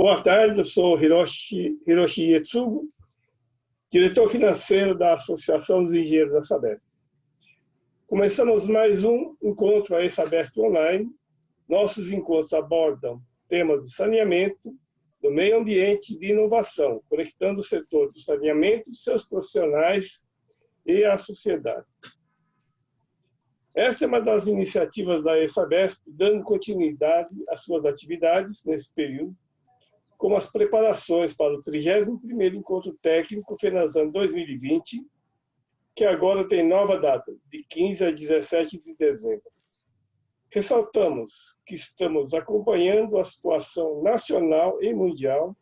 Boa tarde, eu sou Hiroshi Ietsugu, diretor financeiro da Associação dos Engenheiros da Sabesp. Começamos mais um encontro aí Sabesp Online. Nossos encontros abordam temas de saneamento, do meio ambiente e de inovação, conectando o setor do saneamento, seus profissionais e a sociedade. Esta é uma das iniciativas da ESABESP, dando continuidade às suas atividades nesse período, como as preparações para o 31º Encontro Técnico FENASAN 2020, que agora tem nova data, de 15 a 17 de dezembro. Ressaltamos que estamos acompanhando a situação nacional e mundial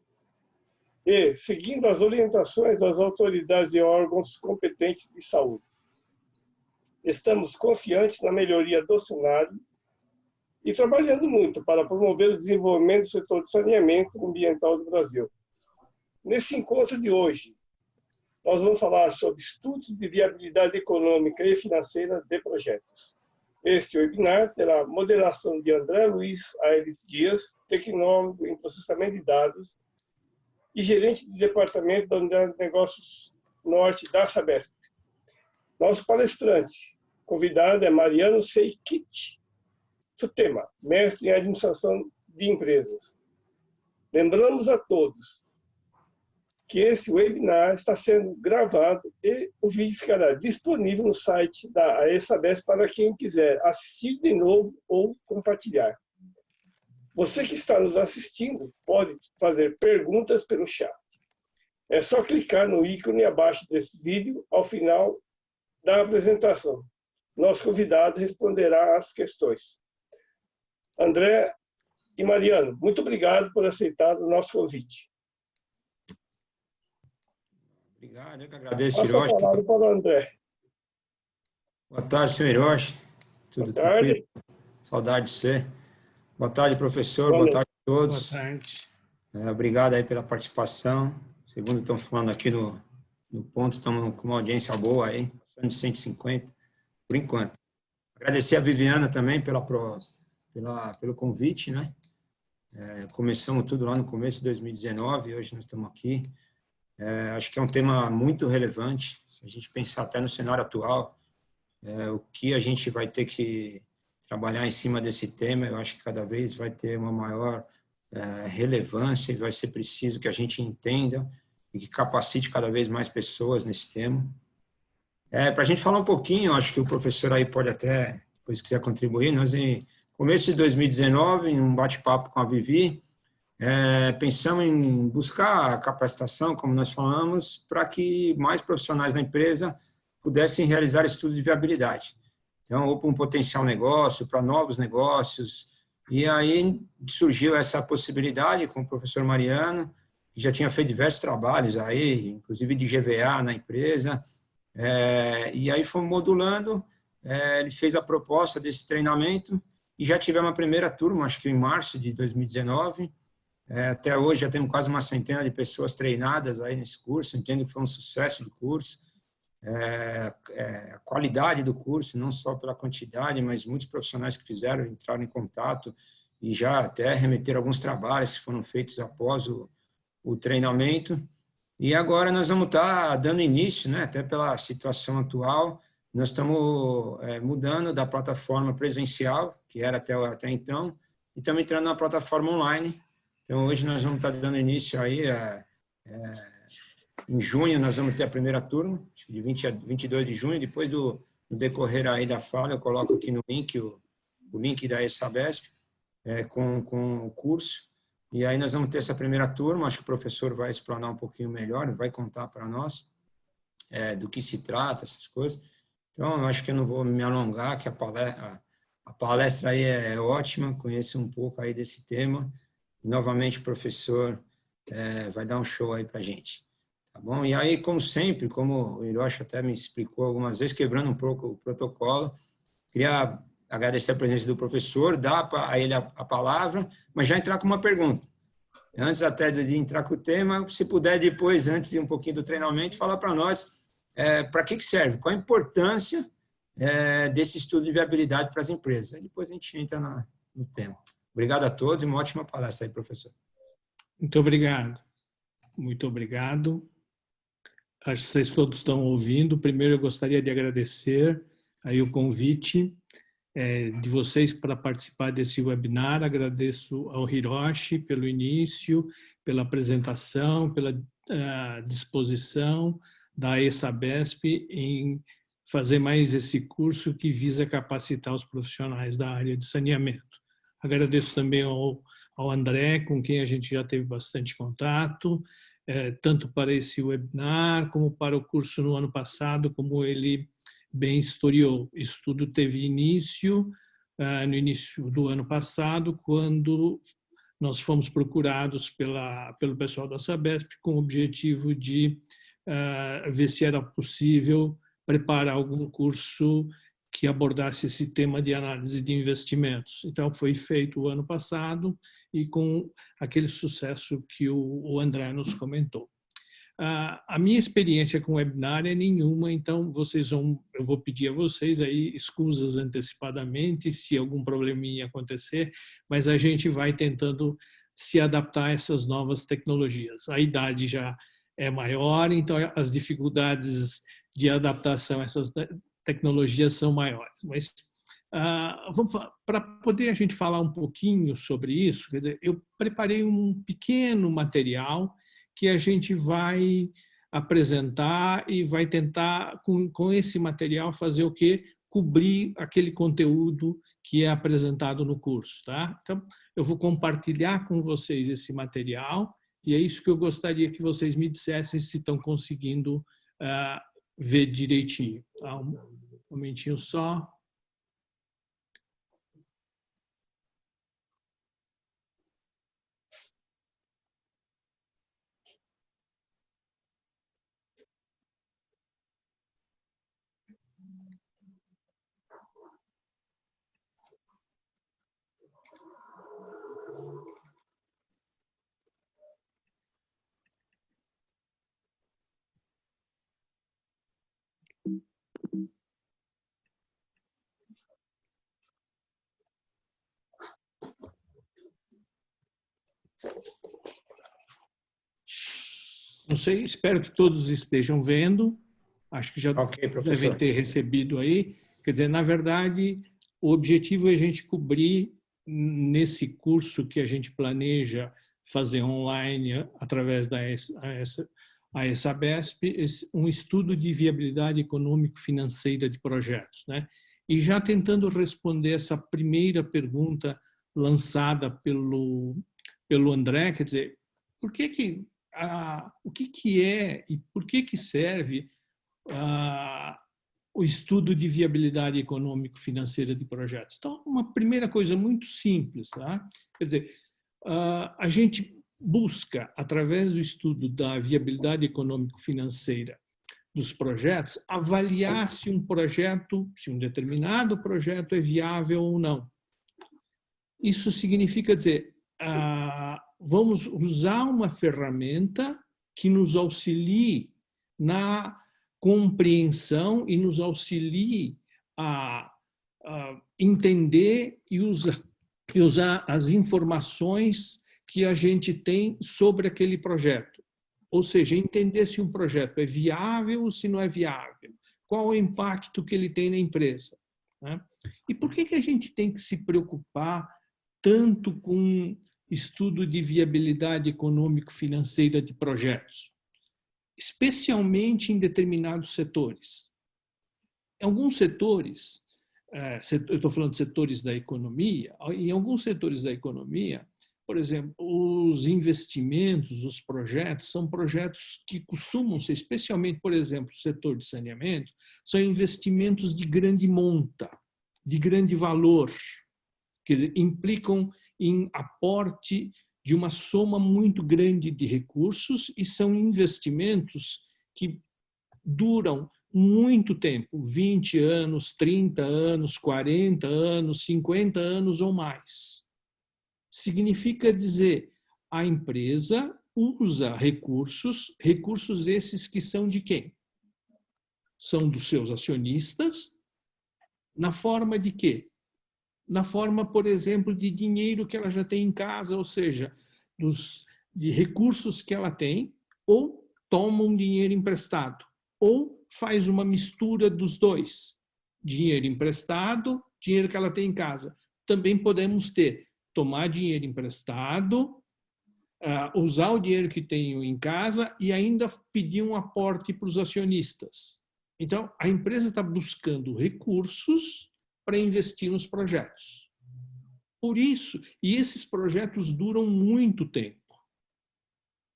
e seguindo as orientações das autoridades e órgãos competentes de saúde. Estamos confiantes na melhoria do cenário e trabalhando muito para promover o desenvolvimento do setor de saneamento ambiental do Brasil. Nesse encontro de hoje, nós vamos falar sobre estudos de viabilidade econômica e financeira de projetos. Este webinar terá moderação de André Luiz Aires Dias, tecnólogo em processamento de dados e gerente de departamento da Unidade de Negócios Norte da Sabesp. Nosso palestrante convidado é Mariano Seikit Futema, mestre em administração de empresas. Lembramos a todos que esse webinar está sendo gravado e o vídeo ficará disponível no site da ESABESP para quem quiser assistir de novo ou compartilhar. Você que está nos assistindo pode fazer perguntas pelo chat. É só clicar no ícone abaixo desse vídeo ao final da apresentação. Nosso convidado responderá às questões. André e Mariano, muito obrigado por aceitar o nosso convite. Obrigado, eu que agradeço, Hiroshi. Passo a palavra para o André. Boa tarde, senhor Hiroshi. Tudo tranquilo? Saudade de você. Boa tarde, professor. Boa tarde a todos. Boa tarde. Obrigado aí pela participação. Segundo estão falando aqui no ponto, estamos com uma audiência boa aí, passando de 150, por enquanto. Agradecer a Viviana também pelo convite, né? Começamos tudo lá no começo de 2019, hoje nós estamos aqui. Acho que é um tema muito relevante, se a gente pensar até no cenário atual, o que a gente vai ter que trabalhar em cima desse tema, eu acho que cada vez vai ter uma maior relevância e vai ser preciso que a gente entenda e que capacite cada vez mais pessoas nesse tema. Para a gente falar um pouquinho, acho que o professor aí pode até, depois quiser contribuir, nós em começo de 2019, em um bate-papo com a Vivi, pensamos em buscar a capacitação, como nós falamos, para que mais profissionais da empresa pudessem realizar estudos de viabilidade. Então, ou para um potencial negócio, para novos negócios. E aí surgiu essa possibilidade com o professor Mariano, que já tinha feito diversos trabalhos aí, inclusive de GVA na empresa. E aí fomos modulando, ele fez a proposta desse treinamento e já tivemos a primeira turma, acho que em março de 2019. Até hoje já temos quase uma centena de pessoas treinadas aí nesse curso, entendo que foi um sucesso do curso. A qualidade do curso, não só pela quantidade, mas muitos profissionais que fizeram, entraram em contato e já até remeteram alguns trabalhos que foram feitos após o treinamento. E agora nós vamos estar dando início, né, até pela situação atual, nós estamos mudando da plataforma presencial, que era até então, e estamos entrando na plataforma online. Então, hoje nós vamos estar dando início aí, em junho nós vamos ter a primeira turma, de 20 a 22 de junho, depois no decorrer aí da fala, eu coloco aqui no link, o link da ESABESP, com o curso, e aí nós vamos ter essa primeira turma, acho que o professor vai explanar um pouquinho melhor, vai contar para nós do que se trata, essas coisas. Então, eu acho que eu não vou me alongar, que a palestra aí é ótima, conheço um pouco aí desse tema, e novamente o professor vai dar um show aí para a gente. Tá bom? E aí, como sempre, como o Hiroshi até me explicou algumas vezes, quebrando um pouco o protocolo, queria agradecer a presença do professor, dar a ele a palavra, mas já entrar com uma pergunta. Antes até de entrar com o tema, se puder depois, antes de um pouquinho do treinamento, falar para nós para que serve, qual a importância desse estudo de viabilidade para as empresas. Aí depois a gente entra no tema. Obrigado a todos e uma ótima palestra aí, professor. Muito obrigado. Muito obrigado. Acho que vocês todos estão ouvindo. Primeiro, eu gostaria de agradecer aí o convite de vocês para participar desse webinar. Agradeço ao Hiroshi pelo início, pela apresentação, pela disposição da ESABESP em fazer mais esse curso que visa capacitar os profissionais da área de saneamento. Agradeço também ao André, com quem a gente já teve bastante contato, tanto para esse webinar, como para o curso no ano passado, como ele bem historiou. Isso tudo teve início no início do ano passado, quando nós fomos procurados pelo pessoal da Sabesp com o objetivo de ver se era possível preparar algum curso que abordasse esse tema de análise de investimentos. Então, foi feito o ano passado e com aquele sucesso que o André nos comentou. A minha experiência com webinar é nenhuma, então eu vou pedir a vocês aí escusas antecipadamente se algum probleminha acontecer, mas a gente vai tentando se adaptar a essas novas tecnologias. A idade já é maior, então as dificuldades de adaptação a essas tecnologias são maiores. Mas para poder a gente falar um pouquinho sobre isso, quer dizer, eu preparei um pequeno material que a gente vai apresentar e vai tentar, com esse material, fazer o quê? Cobrir aquele conteúdo que é apresentado no curso. Tá? Então, eu vou compartilhar com vocês esse material e é isso que eu gostaria que vocês me dissessem se estão conseguindo ver direitinho. Tá? Um momentinho só. Não sei, espero que todos estejam vendo. Acho que já devem ter recebido aí. Quer dizer, na verdade, o objetivo é a gente cobrir nesse curso que a gente planeja fazer online através da ESABESP, um estudo de viabilidade econômico-financeira de projetos, né? E já tentando responder essa primeira pergunta lançada pelo André, quer dizer, por que o que é e por que serve o estudo de viabilidade econômico-financeira de projetos? Então, uma primeira coisa muito simples, tá? Quer dizer, a gente busca, através do estudo da viabilidade econômico-financeira dos projetos, avaliar se um determinado projeto é viável ou não. Isso significa dizer, vamos usar uma ferramenta que nos auxilie na compreensão e nos auxilie a entender e usar as informações que a gente tem sobre aquele projeto. Ou seja, entender se um projeto é viável ou se não é viável. Qual o impacto que ele tem na empresa. Né? E por que a gente tem que se preocupar tanto com estudo de viabilidade econômico-financeira de projetos? Especialmente em determinados setores. Em alguns setores, eu estou falando de setores da economia, em alguns setores da economia, por exemplo, os investimentos, os projetos, são projetos que costumam ser, especialmente, por exemplo, o setor de saneamento, são investimentos de grande monta, de grande valor, que implicam em aporte de uma soma muito grande de recursos e são investimentos que duram muito tempo, 20 anos, 30 anos, 40 anos, 50 anos ou mais. Significa dizer, a empresa usa recursos esses que são de quem? São dos seus acionistas, na forma de quê? Na forma, por exemplo, de dinheiro que ela já tem em casa, ou seja, de recursos que ela tem, ou toma um dinheiro emprestado, ou faz uma mistura dos dois. Dinheiro emprestado, dinheiro que ela tem em casa. Também podemos tomar dinheiro emprestado, usar o dinheiro que tenho em casa e ainda pedir um aporte para os acionistas. Então, a empresa está buscando recursos para investir nos projetos. Por isso, e esses projetos duram muito tempo.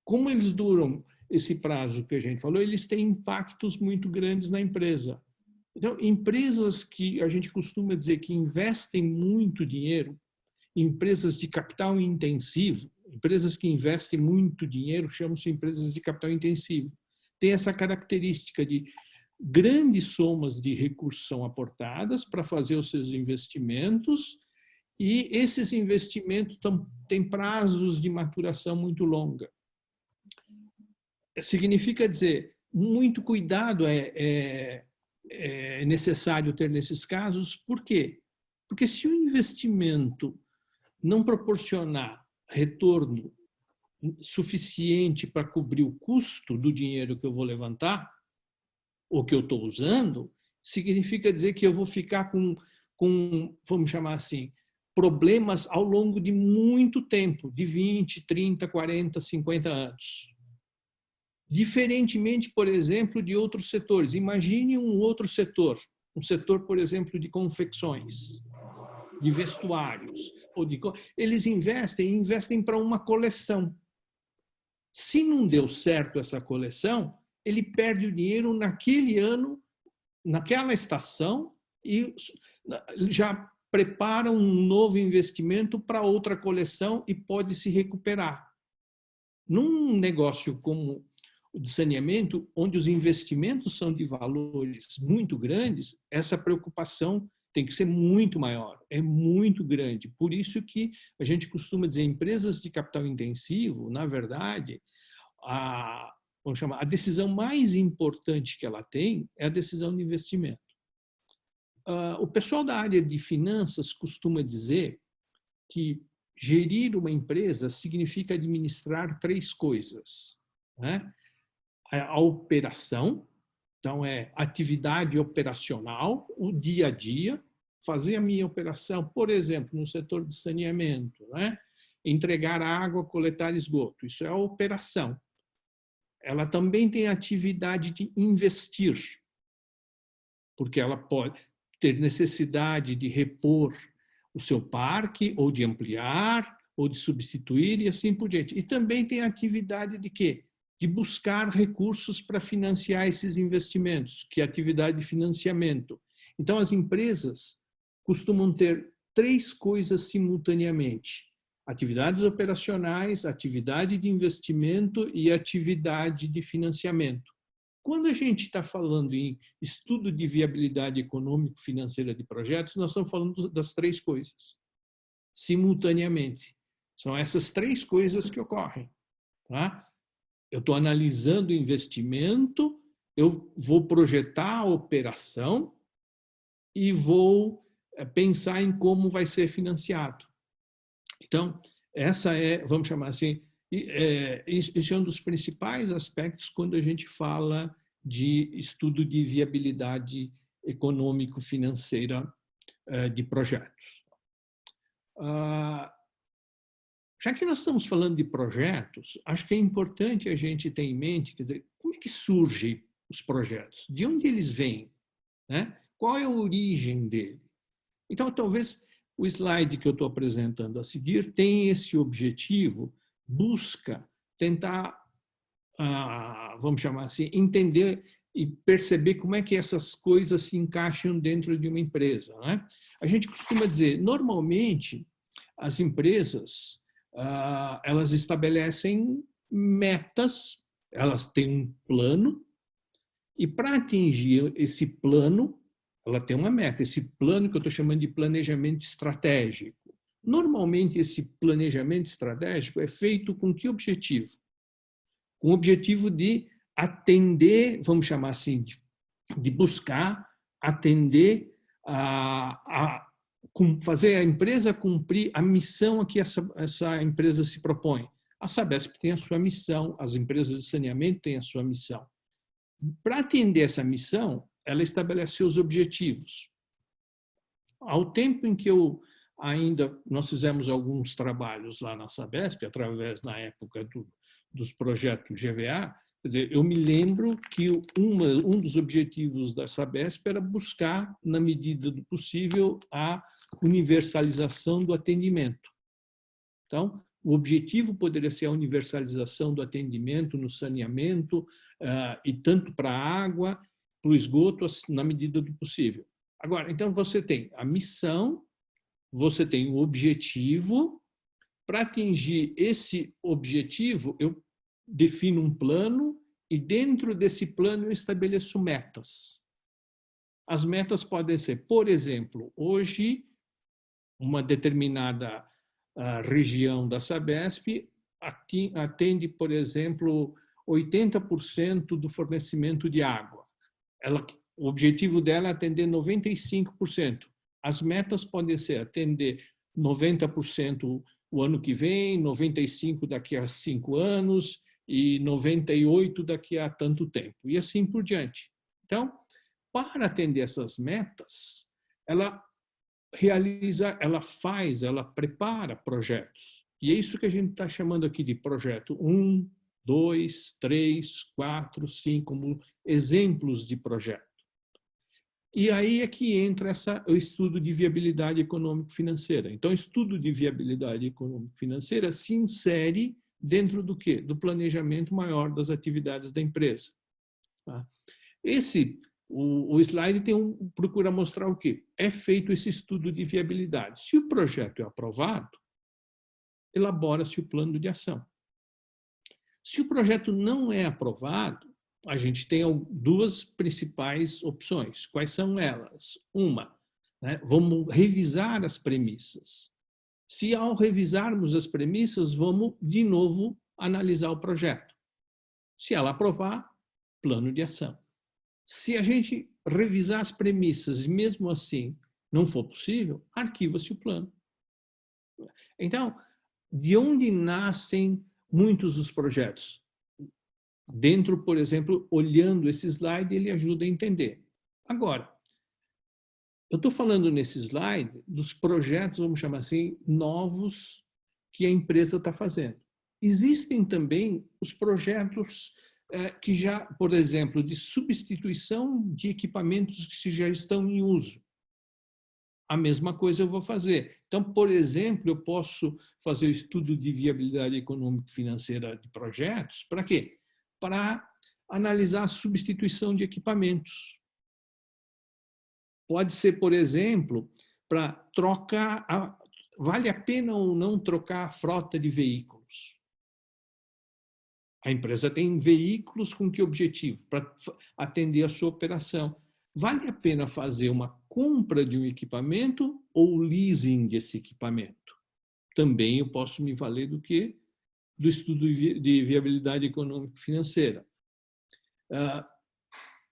Como eles duram esse prazo que a gente falou, eles têm impactos muito grandes na empresa. Então, empresas que a gente costuma dizer que investem muito dinheiro, empresas de capital intensivo, empresas que investem muito dinheiro, chamam-se empresas de capital intensivo. Tem essa característica de grandes somas de recursos são aportadas para fazer os seus investimentos e esses investimentos têm prazos de maturação muito longa. Significa dizer, muito cuidado é necessário ter nesses casos. Por quê? Porque se o investimento não proporcionar retorno suficiente para cobrir o custo do dinheiro que eu vou levantar, ou que eu estou usando, significa dizer que eu vou ficar com, vamos chamar assim, problemas ao longo de muito tempo, de 20, 30, 40, 50 anos. Diferentemente, por exemplo, de outros setores. Imagine um outro setor, um setor, por exemplo, de confecções, de vestuários. Eles investem para uma coleção. Se não deu certo essa coleção, ele perde o dinheiro naquele ano, naquela estação, e já prepara um novo investimento para outra coleção e pode se recuperar. Num negócio como o de saneamento, onde os investimentos são de valores muito grandes, essa preocupação tem que ser muito maior, é muito grande. Por isso que a gente costuma dizer, empresas de capital intensivo, na verdade, vamos chamar, a decisão mais importante que ela tem é a decisão de investimento. O pessoal da área de finanças costuma dizer que gerir uma empresa significa administrar 3 coisas, né? A operação, então é atividade operacional, o dia a dia, fazer a minha operação, por exemplo, no setor de saneamento, né? Entregar água, coletar esgoto, isso é a operação. Ela também tem a atividade de investir, porque ela pode ter necessidade de repor o seu parque, ou de ampliar, ou de substituir, e assim por diante. E também tem a atividade de quê? De buscar recursos para financiar esses investimentos, que é a atividade de financiamento. Então, as empresas costumam ter 3 coisas simultaneamente: atividades operacionais, atividade de investimento e atividade de financiamento. Quando a gente está falando em estudo de viabilidade econômico-financeira de projetos, nós estamos falando das 3 coisas, simultaneamente. São essas 3 coisas que ocorrem. Tá? Eu estou analisando o investimento, eu vou projetar a operação e vou pensar em como vai ser financiado. Então, essa vamos chamar assim, isso é um dos principais aspectos quando a gente fala de estudo de viabilidade econômico-financeira de projetos. Já que nós estamos falando de projetos, acho que é importante a gente ter em mente, quer dizer, como é que surgem os projetos? De onde eles vêm? Né? Qual é a origem dele? Então, talvez o slide que eu estou apresentando a seguir tem esse objetivo, busca tentar, vamos chamar assim, entender e perceber como é que essas coisas se encaixam dentro de uma empresa. Né? A gente costuma dizer, normalmente, as empresas elas estabelecem metas, elas têm um plano, e para atingir esse plano, ela tem uma meta. Esse plano que eu estou chamando de planejamento estratégico. Normalmente, esse planejamento estratégico é feito com que objetivo? Com o objetivo de atender, vamos chamar assim, de buscar atender fazer a empresa cumprir a missão a que essa empresa se propõe. A Sabesp tem a sua missão, as empresas de saneamento têm a sua missão. Para atender essa missão, ela estabeleceu os objetivos. Ao tempo em que nós fizemos alguns trabalhos lá na Sabesp, através, na época, dos projetos GVA, quer dizer, eu me lembro que um dos objetivos da Sabesp era buscar, na medida do possível, a universalização do atendimento. Então, o objetivo poderia ser a universalização do atendimento no saneamento, e tanto para a água, para o esgoto, na medida do possível. Agora, então, você tem a missão, você tem o objetivo. Para atingir esse objetivo, eu defino um plano e, dentro desse plano, eu estabeleço metas. As metas podem ser, por exemplo, hoje, uma determinada região da Sabesp atende, por exemplo, 80% do fornecimento de água. O objetivo dela é atender 95%. As metas podem ser atender 90% o ano que vem, 95% daqui a 5 anos e 98% daqui a tanto tempo, e assim por diante. Então, para atender essas metas, ela prepara projetos. E é isso que a gente está chamando aqui de projeto 1, 2, 3, 4, 5, como exemplos de projeto. E aí é que entra o estudo de viabilidade econômico-financeira. Então, o estudo de viabilidade econômico-financeira se insere dentro do quê? Do planejamento maior das atividades da empresa. Tá? O slide procura mostrar o quê? É feito esse estudo de viabilidade. Se o projeto é aprovado, elabora-se o plano de ação. Se o projeto não é aprovado, a gente tem duas principais opções. Quais são elas? Uma, vamos revisar as premissas. Se, ao revisarmos as premissas, vamos, de novo, analisar o projeto. Se ela aprovar, plano de ação. Se a gente revisar as premissas e, mesmo assim, não for possível, arquiva-se o plano. Então, de onde nascem muitos dos projetos? Dentro, por exemplo, olhando esse slide, ele ajuda a entender. Agora, eu estou falando nesse slide dos projetos, vamos chamar assim, novos que a empresa está fazendo. Existem também os projetos que já, por exemplo, de substituição de equipamentos que já estão em uso. A mesma coisa eu vou fazer. Então, por exemplo, eu posso fazer o estudo de viabilidade econômica e financeira de projetos. Para quê? Para analisar a substituição de equipamentos. Pode ser, por exemplo, para trocar, vale a pena ou não trocar a frota de veículos? A empresa tem veículos com que objetivo? Para atender a sua operação. Vale a pena fazer uma compra de um equipamento ou leasing desse equipamento? Também eu posso me valer do quê? Do estudo de viabilidade econômica e financeira.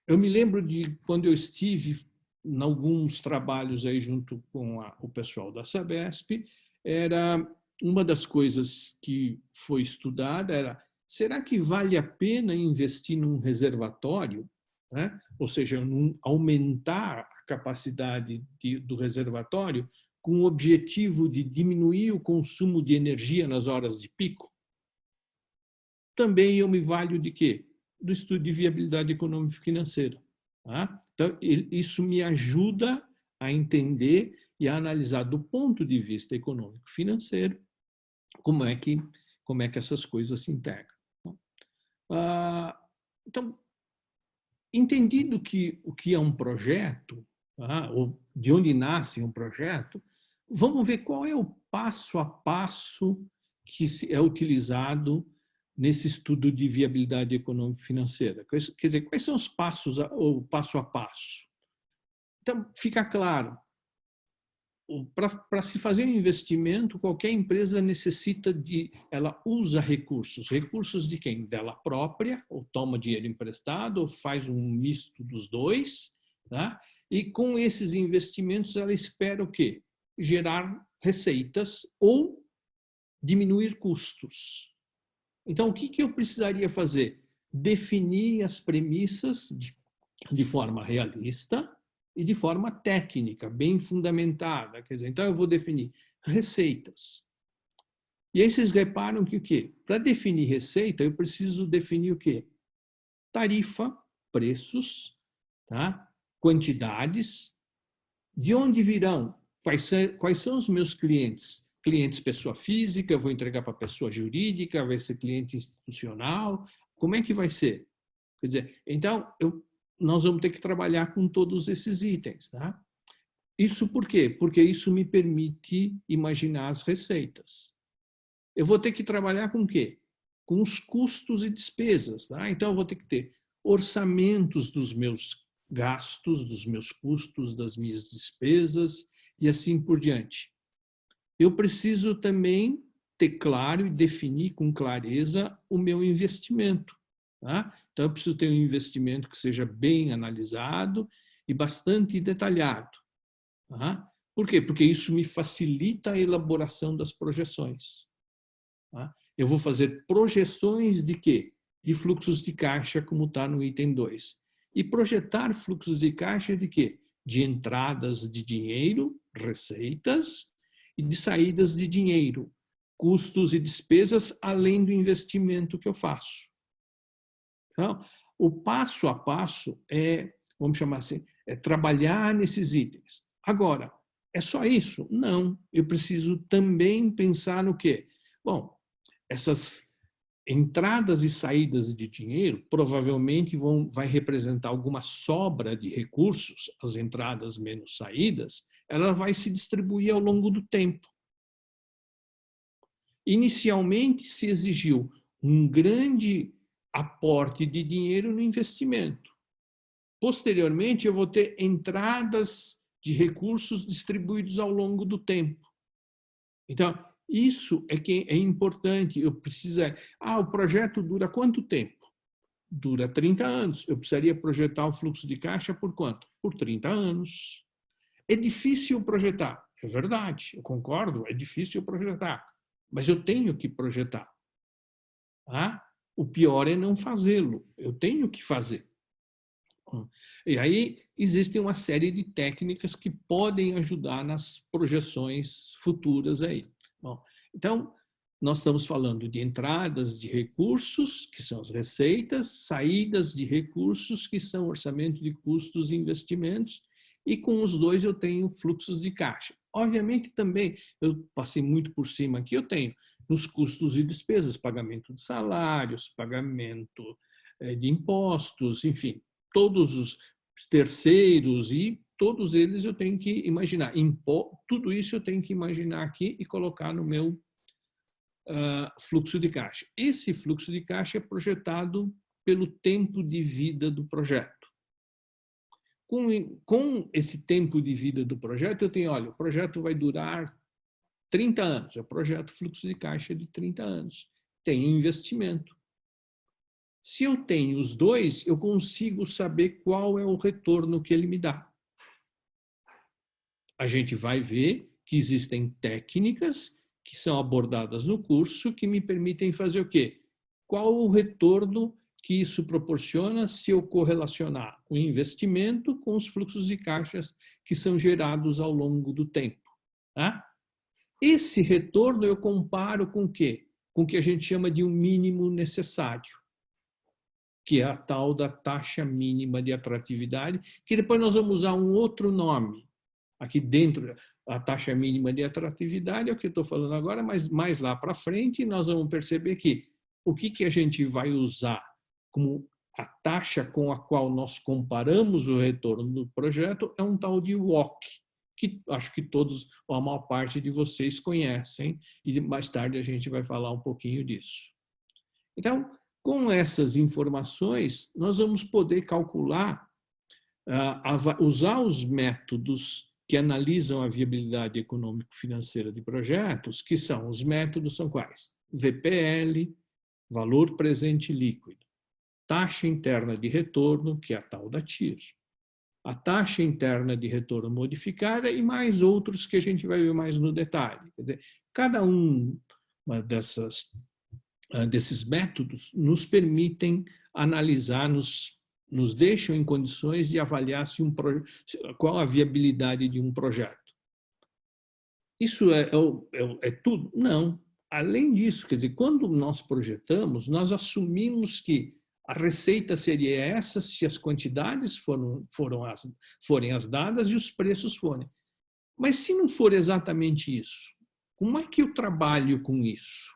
Eu me lembro de quando eu estive em alguns trabalhos aí junto com o pessoal da Sabesp, era uma das coisas que foi estudada era: será que vale a pena investir num reservatório, né? Ou seja, aumentar a capacidade do reservatório com o objetivo de diminuir o consumo de energia nas horas de pico? Também eu me valho de quê? Do estudo de viabilidade econômica e financeira. Tá? Então, isso me ajuda a entender e a analisar do ponto de vista econômico e financeiro como é que essas coisas se integram. Então, entendido o que é um projeto, ou de onde nasce um projeto, vamos ver qual é o passo a passo que é utilizado nesse estudo de viabilidade econômica e financeira. Quer dizer, quais são os passos, o passo a passo? Então, fica claro, para se fazer um investimento, qualquer empresa necessita ela usa recursos. Recursos de quem? Dela própria, ou toma dinheiro emprestado, ou faz um misto dos dois, tá? E com esses investimentos ela espera o quê? Gerar receitas ou diminuir custos. Então, o que eu precisaria fazer? Definir as premissas de forma realista e de forma técnica, bem fundamentada. Quer dizer, então eu vou definir receitas. E aí vocês reparam que o quê? Para definir receita, eu preciso definir o quê? Tarifa, preços, tá? Quantidades, de onde virão, quais são os meus clientes? Clientes pessoa física, eu vou entregar para pessoa jurídica, vai ser cliente institucional, como é que vai ser? Quer dizer, então, nós vamos ter que trabalhar com todos esses itens, tá? Isso por quê? Porque isso me permite imaginar as receitas. Eu vou ter que trabalhar com o quê? Com os custos e despesas, tá? Então, eu vou ter que ter orçamentos dos meus gastos, dos meus custos, das minhas despesas e assim por diante. Eu preciso também ter claro e definir com clareza o meu investimento, tá? Então, eu preciso ter um investimento que seja bem analisado e bastante detalhado. Tá? Por quê? Porque isso me facilita a elaboração das projeções. Tá? Eu vou fazer projeções de quê? De fluxos de caixa, como está no item 2. E projetar fluxos de caixa de quê? De entradas de dinheiro, receitas, e de saídas de dinheiro, custos e despesas, além do investimento que eu faço. Então, o passo a passo vamos chamar assim, é trabalhar nesses itens. Agora, é só isso? Não. Eu preciso também pensar no quê? Bom, essas entradas e saídas de dinheiro provavelmente vai representar alguma sobra de recursos, as entradas menos saídas, ela vai se distribuir ao longo do tempo. Inicialmente se exigiu um grande aporte de dinheiro no investimento. Posteriormente, eu vou ter entradas de recursos distribuídos ao longo do tempo. Então, isso é que é importante. Eu preciso... o projeto dura quanto tempo? Dura 30 anos. Eu precisaria projetar o fluxo de caixa por quanto? Por 30 anos. É difícil projetar. É verdade, eu concordo, é difícil projetar. Mas eu tenho que projetar. Tá? O pior é não fazê-lo. Eu tenho que fazer. E aí existem uma série de técnicas que podem ajudar nas projeções futuras aí. Bom, então, nós estamos falando de entradas de recursos, que são as receitas, saídas de recursos, que são orçamento de custos e investimentos, e com os dois eu tenho fluxos de caixa. Obviamente também, eu passei muito por cima aqui, eu tenho nos custos e despesas, pagamento de salários, pagamento de impostos, enfim, todos os terceiros e todos eles eu tenho que imaginar. Tudo isso eu tenho que imaginar aqui e colocar no meu fluxo de caixa. Esse fluxo de caixa é projetado pelo tempo de vida do projeto. Com esse tempo de vida do projeto, eu tenho, olha, o projeto vai durar 30 anos, eu projeto fluxo de caixa de 30 anos. Tenho investimento. Se eu tenho os dois, eu consigo saber qual é o retorno que ele me dá. A gente vai ver que existem técnicas que são abordadas no curso que me permitem fazer o quê? Qual o retorno que isso proporciona se eu correlacionar o investimento com os fluxos de caixas que são gerados ao longo do tempo. Tá? Esse retorno eu comparo com o quê? Com o que a gente chama de um mínimo necessário, que é a tal da taxa mínima de atratividade, que depois nós vamos usar um outro nome. Aqui dentro, a taxa mínima de atratividade é o que eu estou falando agora, mas mais lá para frente nós vamos perceber que o que a gente vai usar como a taxa com a qual nós comparamos o retorno do projeto é um tal de WACC, que acho que todos, ou a maior parte de vocês conhecem, e mais tarde a gente vai falar um pouquinho disso. Então, com essas informações, nós vamos poder calcular, usar os métodos que analisam a viabilidade econômico-financeira de projetos, que são, os métodos são quais? VPL, valor presente líquido, taxa interna de retorno, que é a tal da TIR, a taxa interna de retorno modificada e mais outros que a gente vai ver mais no detalhe. Quer dizer, cada uma desses métodos nos permitem analisar, nos deixam em condições de avaliar qual a viabilidade de um projeto. Isso é tudo? Não. Além disso, quer dizer, quando nós projetamos, nós assumimos que a receita seria essa se as quantidades forem as dadas e os preços forem. Mas se não for exatamente isso, como é que eu trabalho com isso?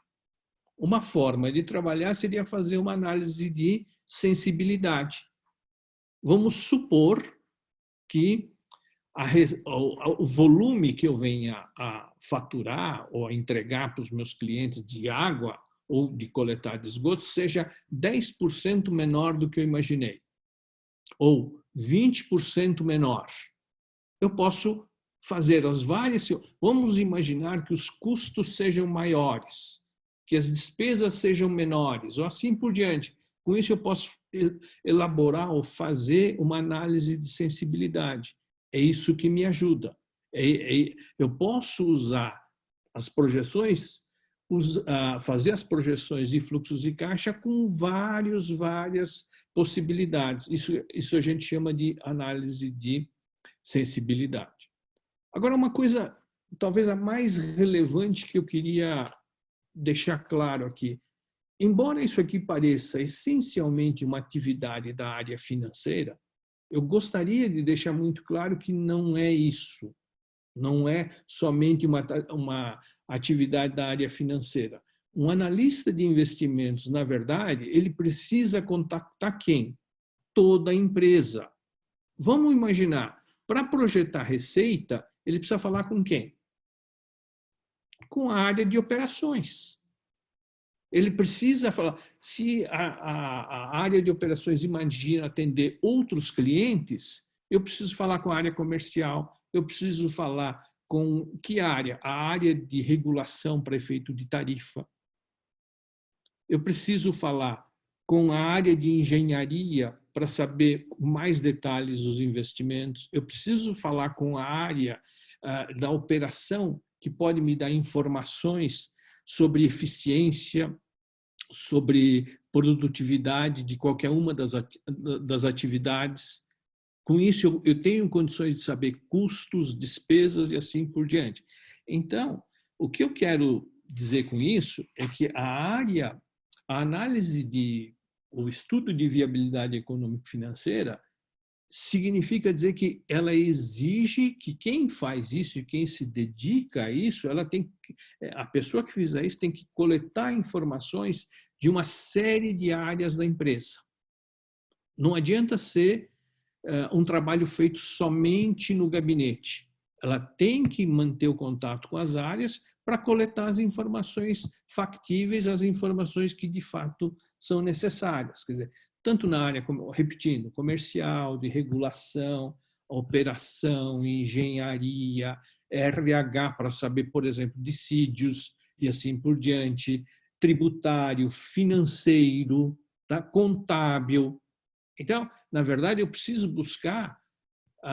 Uma forma de trabalhar seria fazer uma análise de sensibilidade. Vamos supor que o volume que eu venha a faturar ou a entregar para os meus clientes de água ou de coletar de esgotos seja 10% menor do que eu imaginei, ou 20% menor. Eu posso fazer as variações. Vamos imaginar que os custos sejam maiores, que as despesas sejam menores, ou assim por diante. Com isso, eu posso elaborar ou fazer uma análise de sensibilidade. É isso que me ajuda. Eu posso usar as projeções, fazer as projeções de fluxos de caixa com várias possibilidades. Isso a gente chama de análise de sensibilidade. Agora, uma coisa, talvez a mais relevante que eu queria deixar claro aqui. Embora isso aqui pareça essencialmente uma atividade da área financeira, eu gostaria de deixar muito claro que não é isso. Não é somente uma atividade da área financeira. Um analista de investimentos, na verdade, ele precisa contactar quem? Toda a empresa. Vamos imaginar, para projetar receita, ele precisa falar com quem? Com a área de operações. Ele precisa falar, se a área de operações imagina atender outros clientes, eu preciso falar com a área comercial, eu preciso falar com que área? A área de regulação para efeito de tarifa. Eu preciso falar com a área de engenharia para saber mais detalhes dos investimentos. Eu preciso falar com a área da operação, que pode me dar informações sobre eficiência, sobre produtividade de qualquer uma das atividades. Com isso, eu tenho condições de saber custos, despesas e assim por diante. Então, o que eu quero dizer com isso é que a análise o estudo de viabilidade econômico-financeira significa dizer que ela exige que quem faz isso e quem se dedica a isso, a pessoa que fizer isso tem que coletar informações de uma série de áreas da empresa. Não adianta ser um trabalho feito somente no gabinete. Ela tem que manter o contato com as áreas para coletar as informações factíveis, as informações que de fato são necessárias. Quer dizer, tanto na área, repetindo, comercial, de regulação, operação, engenharia, RH, para saber, por exemplo, dissídios e assim por diante, tributário, financeiro, tá? Contábil. Então, na verdade, eu preciso buscar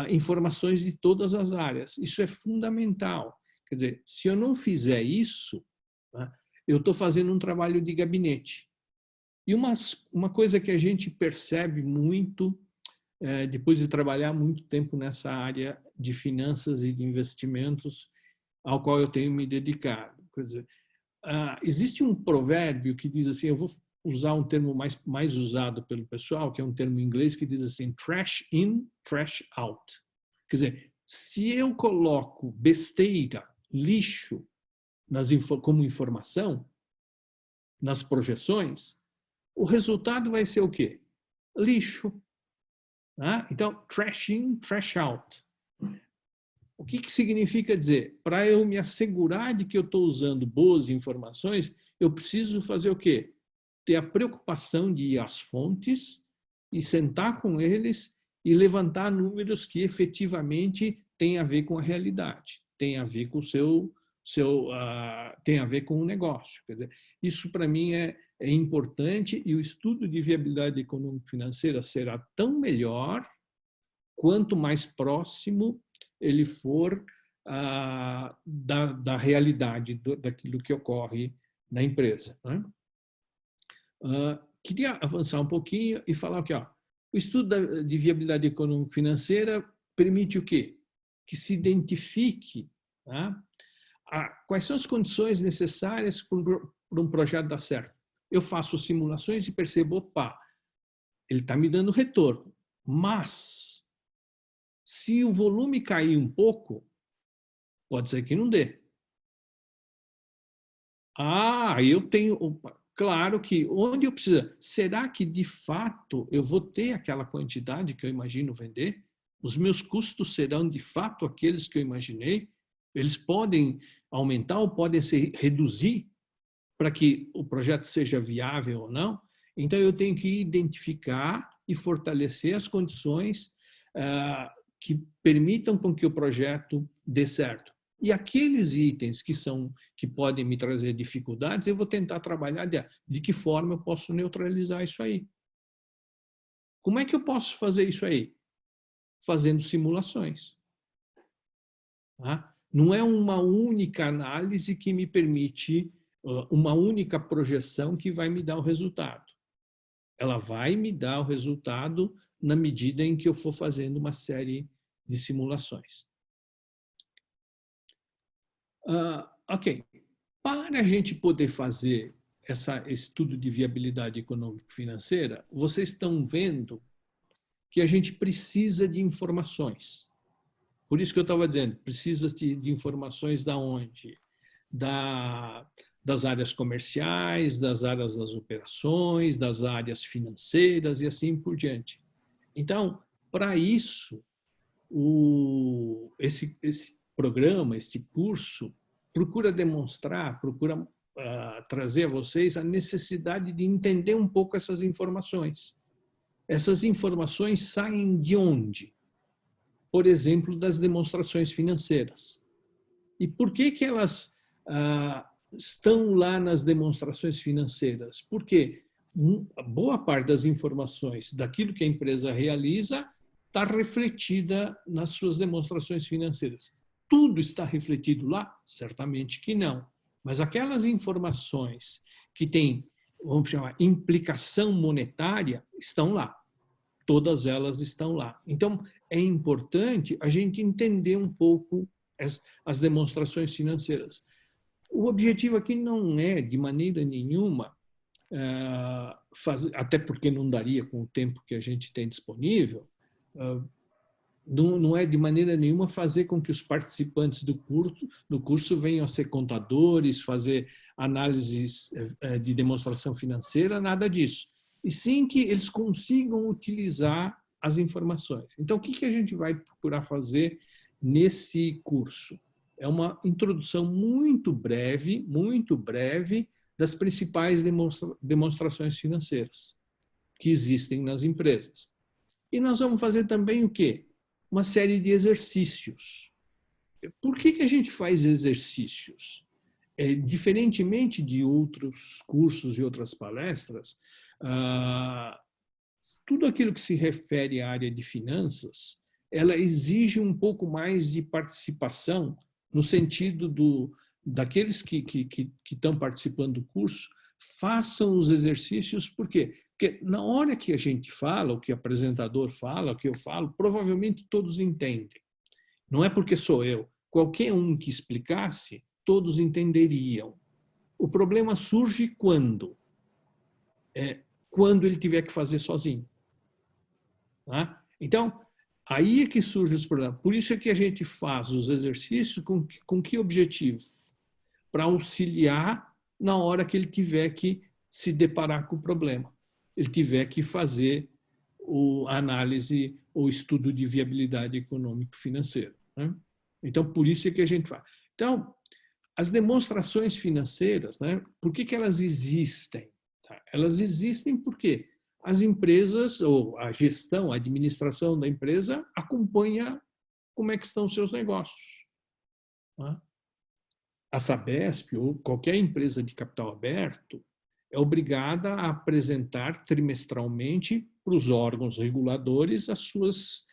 informações de todas as áreas. Isso é fundamental. Quer dizer, se eu não fizer isso, tá? Eu estou fazendo um trabalho de gabinete. E uma coisa que a gente percebe muito, depois de trabalhar muito tempo nessa área de finanças e de investimentos, ao qual eu tenho me dedicado. Quer dizer, existe um provérbio que diz assim, eu vou usar um termo mais usado pelo pessoal, que é um termo em inglês que diz assim, trash in, trash out. Quer dizer, se eu coloco besteira, lixo, como informação, nas projeções, o resultado vai ser o quê? Lixo. Tá? Então, trash in, trash out. O que significa dizer? Para eu me assegurar de que eu estou usando boas informações, eu preciso fazer o quê? Ter a preocupação de ir às fontes e sentar com eles e levantar números que efetivamente têm a ver com a realidade, têm a ver com tem a ver com o negócio. Quer dizer, isso para mim é importante e o estudo de viabilidade econômico-financeira será tão melhor quanto mais próximo ele for da realidade daquilo que ocorre na empresa. Né? Queria avançar um pouquinho e falar que o estudo de viabilidade econômico-financeira permite o quê? Que se identifique, tá, quais são as condições necessárias para um projeto dar certo. Eu faço simulações e percebo, opa, ele está me dando retorno, mas se o volume cair um pouco, pode ser que não dê. Eu tenho... Claro que onde eu preciso... Será que, de fato, eu vou ter aquela quantidade que eu imagino vender? Os meus custos serão, de fato, aqueles que eu imaginei? Eles podem aumentar ou podem se reduzir para que o projeto seja viável ou não? Então, eu tenho que identificar e fortalecer as condições que permitam com que o projeto dê certo. E aqueles itens que podem me trazer dificuldades, eu vou tentar trabalhar de que forma eu posso neutralizar isso aí. Como é que eu posso fazer isso aí? Fazendo simulações. Tá? Não é uma única análise que me permite, uma única projeção que vai me dar o resultado. Ela vai me dar o resultado na medida em que eu for fazendo uma série de simulações. Ok. Para a gente poder fazer esse estudo de viabilidade econômico-financeira, vocês estão vendo que a gente precisa de informações. Por isso que eu estava dizendo, precisa de informações da onde? Das áreas comerciais, das áreas das operações, das áreas financeiras e assim por diante. Então, para isso, esse programa, esse curso, procura demonstrar, procura trazer a vocês a necessidade de entender um pouco essas informações. Essas informações saem de onde? Por exemplo, das demonstrações financeiras. E por que elas estão lá nas demonstrações financeiras? Porque boa parte das informações daquilo que a empresa realiza está refletida nas suas demonstrações financeiras. Tudo está refletido lá? Certamente que não. Mas aquelas informações que têm, vamos chamar, implicação monetária, estão lá. Todas elas estão lá. Então, é importante a gente entender um pouco as demonstrações financeiras. O objetivo aqui não é, de maneira nenhuma, até porque não daria com o tempo que a gente tem disponível, não é de maneira nenhuma fazer com que os participantes do curso venham a ser contadores, fazer análises de demonstração financeira, nada disso. E sim que eles consigam utilizar as informações. Então, o que a gente vai procurar fazer nesse curso? É uma introdução muito breve das principais demonstrações financeiras que existem nas empresas. E nós vamos fazer também o quê? Uma série de exercícios. Por que a gente faz exercícios? Diferentemente de outros cursos e outras palestras, tudo aquilo que se refere à área de finanças, ela exige um pouco mais de participação no sentido daqueles que estão participando do curso, façam os exercícios, por quê? Porque na hora que a gente fala, o que o apresentador fala, o que eu falo, provavelmente todos entendem. Não é porque sou eu. Qualquer um que explicasse, todos entenderiam. O problema surge quando? Quando ele tiver que fazer sozinho. Tá? Então, aí é que surge esse problema. Por isso é que a gente faz os exercícios com que objetivo? Para auxiliar na hora que ele tiver que se deparar com o problema. Ele tiver que fazer a análise ou estudo de viabilidade econômico-financeira. Né? Então, por isso é que a gente faz. Então, as demonstrações financeiras, né, por que elas existem? Elas existem porque as empresas, ou a gestão, a administração da empresa, acompanha como é que estão os seus negócios. Né? A Sabesp, ou qualquer empresa de capital aberto, é obrigada a apresentar trimestralmente para os órgãos reguladores as suas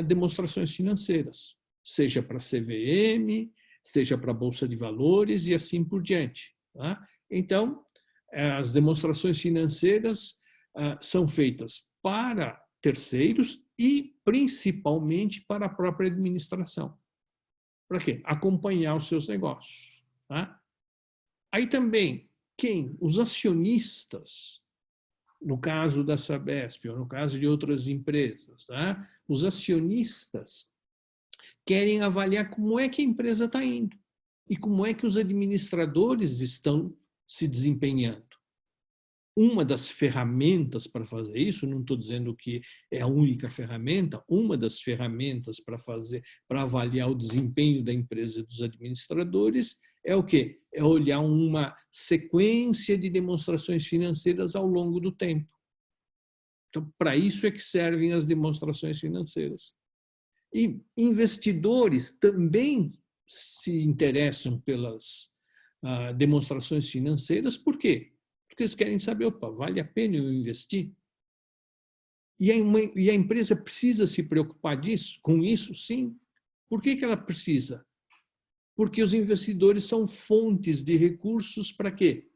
demonstrações financeiras, seja para a CVM, seja para a Bolsa de Valores e assim por diante. Tá? Então, as demonstrações financeiras são feitas para terceiros e principalmente para a própria administração. Para quê? Acompanhar os seus negócios. Tá? Aí também, os acionistas, no caso da Sabesp ou no caso de outras empresas, tá? Os acionistas querem avaliar como é que a empresa está indo e como é que os administradores estão se desempenhando. Uma das ferramentas para fazer isso, não estou dizendo que é a única ferramenta, uma das ferramentas para avaliar o desempenho da empresa e dos administradores é o quê? É olhar uma sequência de demonstrações financeiras ao longo do tempo. Então, para isso é que servem as demonstrações financeiras. E investidores também se interessam pelas demonstrações financeiras, por quê? Porque eles querem saber, opa, vale a pena eu investir? E a empresa precisa se preocupar com isso, sim. Por que ela precisa? Porque os investidores são fontes de recursos para quê?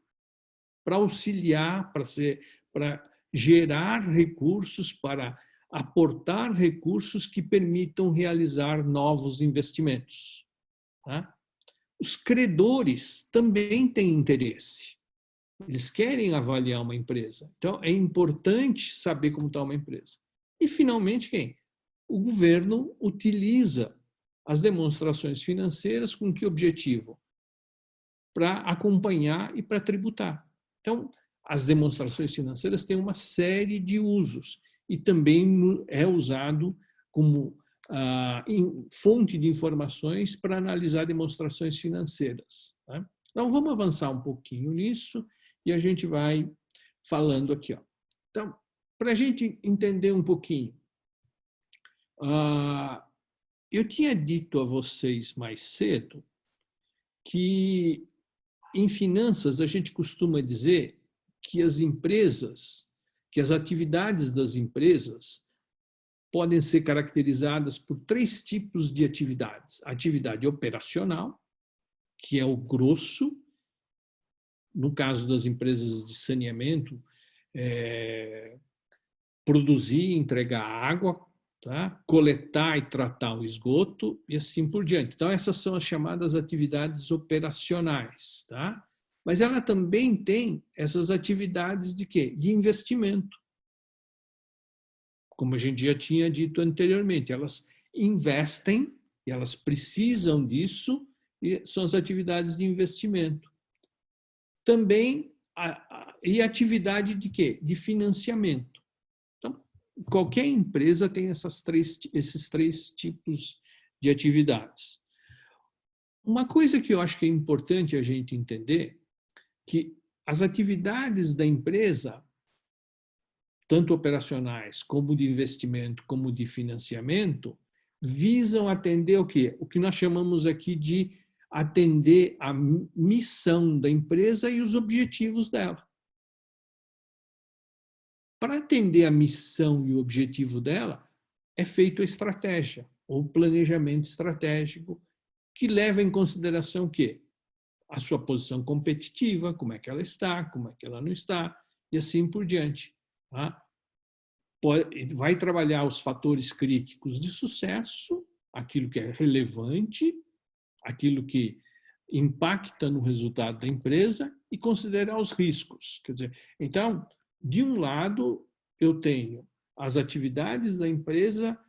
Para auxiliar, para gerar recursos, para aportar recursos que permitam realizar novos investimentos. Tá? Os credores também têm interesse. Eles querem avaliar uma empresa. Então, é importante saber como está uma empresa. E, finalmente, o governo utiliza as demonstrações financeiras com que objetivo? Para acompanhar e para tributar. Então, as demonstrações financeiras têm uma série de usos e também é usado como fonte de informações para analisar demonstrações financeiras. Tá? Então, vamos avançar um pouquinho nisso e a gente vai falando aqui. Ó. Então, para a gente entender um pouquinho, eu tinha dito a vocês mais cedo que em finanças a gente costuma dizer que as atividades das empresas podem ser caracterizadas por 3 tipos de atividades. A atividade operacional, que é o grosso, no caso das empresas de saneamento, produzir e entregar água, tá? Coletar e tratar o esgoto e assim por diante. Então, essas são as chamadas atividades operacionais. Tá? Mas ela também tem essas atividades de quê? De investimento. Como a gente já tinha dito anteriormente, elas investem, e elas precisam disso, e são as atividades de investimento. Também, e atividade de quê? De financiamento. Então, qualquer empresa tem esses 3 tipos de atividades. Uma coisa que eu acho que é importante a gente entender, que as atividades da empresa, tanto operacionais, como de investimento, como de financiamento, visam atender o quê? O que nós chamamos aqui de atender a missão da empresa e os objetivos dela. Para atender a missão e o objetivo dela, é feita a estratégia, ou planejamento estratégico, que leva em consideração o quê? A sua posição competitiva, como é que ela está, como é que ela não está, e assim por diante. Tá? Vai trabalhar os fatores críticos de sucesso, aquilo que é relevante, aquilo que impacta no resultado da empresa e considerar os riscos. Quer dizer, então, de um lado, eu tenho as atividades da empresa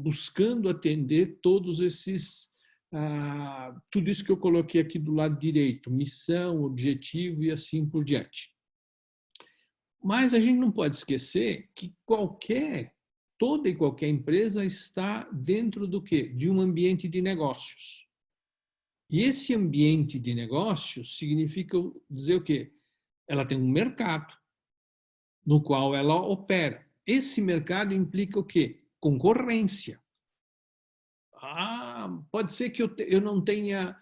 buscando atender todos esses, tudo isso que eu coloquei aqui do lado direito, missão, objetivo e assim por diante. Mas a gente não pode esquecer que toda e qualquer empresa está dentro do quê? De um ambiente de negócios. E esse ambiente de negócios significa dizer o quê? Ela tem um mercado no qual ela opera. Esse mercado implica o quê? Concorrência. Pode ser que eu não tenha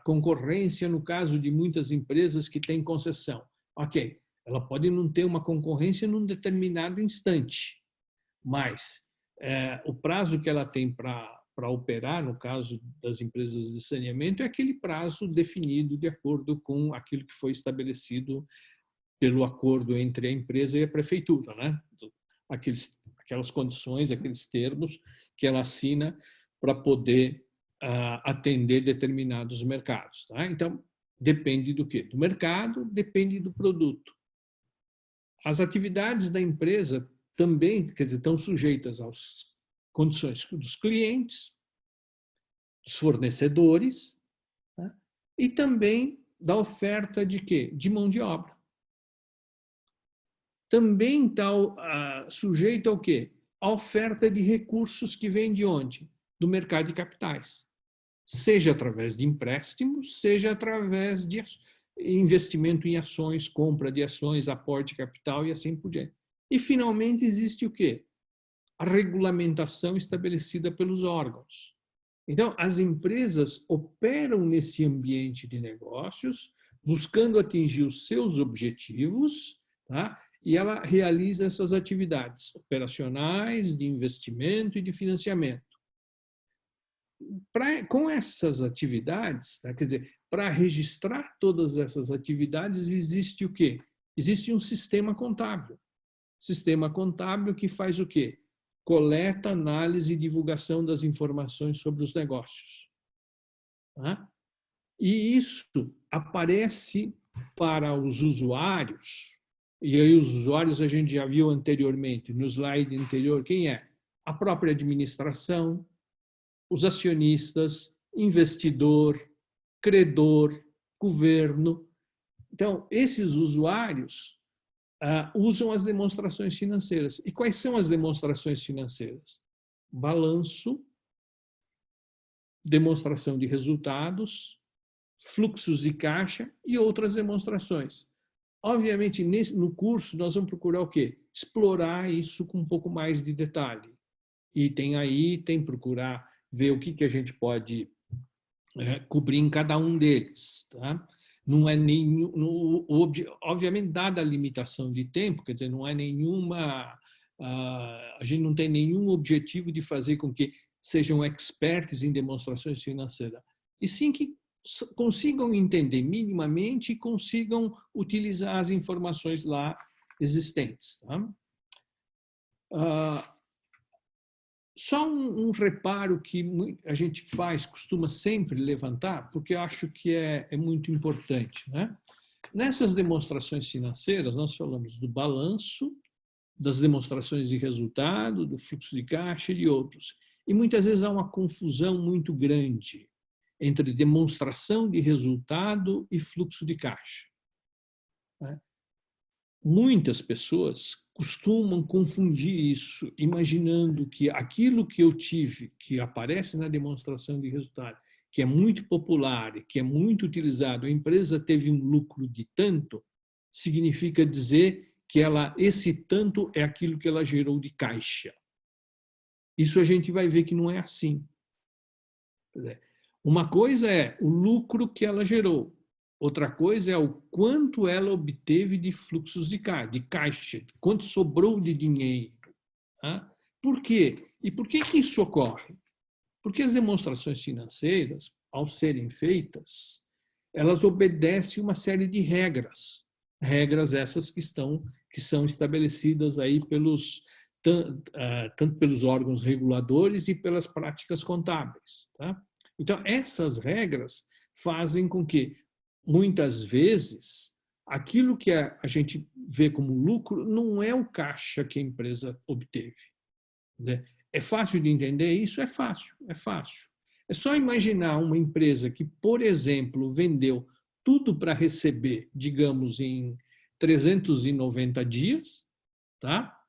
concorrência no caso de muitas empresas que têm concessão. Ok. Ela pode não ter uma concorrência num determinado instante, mas o prazo que ela tem para para operar, no caso das empresas de saneamento, é aquele prazo definido de acordo com aquilo que foi estabelecido pelo acordo entre a empresa e a prefeitura, né? Aquelas condições, aqueles termos que ela assina para poder atender determinados mercados. Tá? Então, depende do quê? Do mercado, depende do produto. As atividades da empresa também, quer dizer, estão sujeitas às condições dos clientes, dos fornecedores, tá? E também da oferta de quê? De mão de obra. Também está sujeito ao quê? A oferta de recursos que vem de onde? Do mercado de capitais. Seja através de empréstimos, seja através de investimento em ações, compra de ações, aporte de capital e assim por diante. E, finalmente, existe o quê? A regulamentação estabelecida pelos órgãos. Então, as empresas operam nesse ambiente de negócios, buscando atingir os seus objetivos, tá? E ela realiza essas atividades operacionais, de investimento e de financiamento. Com essas atividades, tá? Quer dizer, para registrar todas essas atividades, existe o quê? Existe um sistema contábil. Sistema contábil que faz o quê? Coleta, análise e divulgação das informações sobre os negócios. Tá? E isso aparece para os usuários, e aí os usuários a gente já viu anteriormente, no slide anterior, quem é? A própria administração, os acionistas, investidor, credor, governo. Então, esses usuários usam as demonstrações financeiras. E quais são as demonstrações financeiras? Balanço, demonstração de resultados, fluxos de caixa e outras demonstrações. Obviamente, no curso, nós vamos procurar o quê? Explorar isso com um pouco mais de detalhe. E tem procurar ver o que a gente pode cobrir em cada um deles. Tá? Não é nenhum, obviamente, dada a limitação de tempo, quer dizer, não é nenhuma, a gente não tem nenhum objetivo de fazer com que sejam experts em demonstrações financeiras, e sim que consigam entender minimamente e consigam utilizar as informações lá existentes. Tá? Só um reparo que a gente costuma sempre levantar, porque eu acho que é muito importante. Né? Nessas demonstrações financeiras, nós falamos do balanço, das demonstrações de resultado, do fluxo de caixa e de outros. E muitas vezes há uma confusão muito grande entre demonstração de resultado e fluxo de caixa. Né? Muitas pessoas costumam confundir isso, imaginando que aquilo que eu tive, que aparece na demonstração de resultado, que é muito popular, que é muito utilizado, a empresa teve um lucro de tanto, significa dizer que esse tanto é aquilo que ela gerou de caixa. Isso a gente vai ver que não é assim. Uma coisa é o lucro que ela gerou. Outra coisa é o quanto ela obteve de fluxos de caixa, quanto sobrou de dinheiro. Tá? Por quê? E por que isso ocorre? Porque as demonstrações financeiras, ao serem feitas, elas obedecem uma série de regras. Regras essas que são estabelecidas aí tanto pelos órgãos reguladores e pelas práticas contábeis. Tá? Então, essas regras fazem com que, muitas vezes, aquilo que a gente vê como lucro não é o caixa que a empresa obteve. Né? É fácil de entender isso? É fácil, é fácil. É só imaginar uma empresa que, por exemplo, vendeu tudo para receber, digamos, em 390 dias, tá?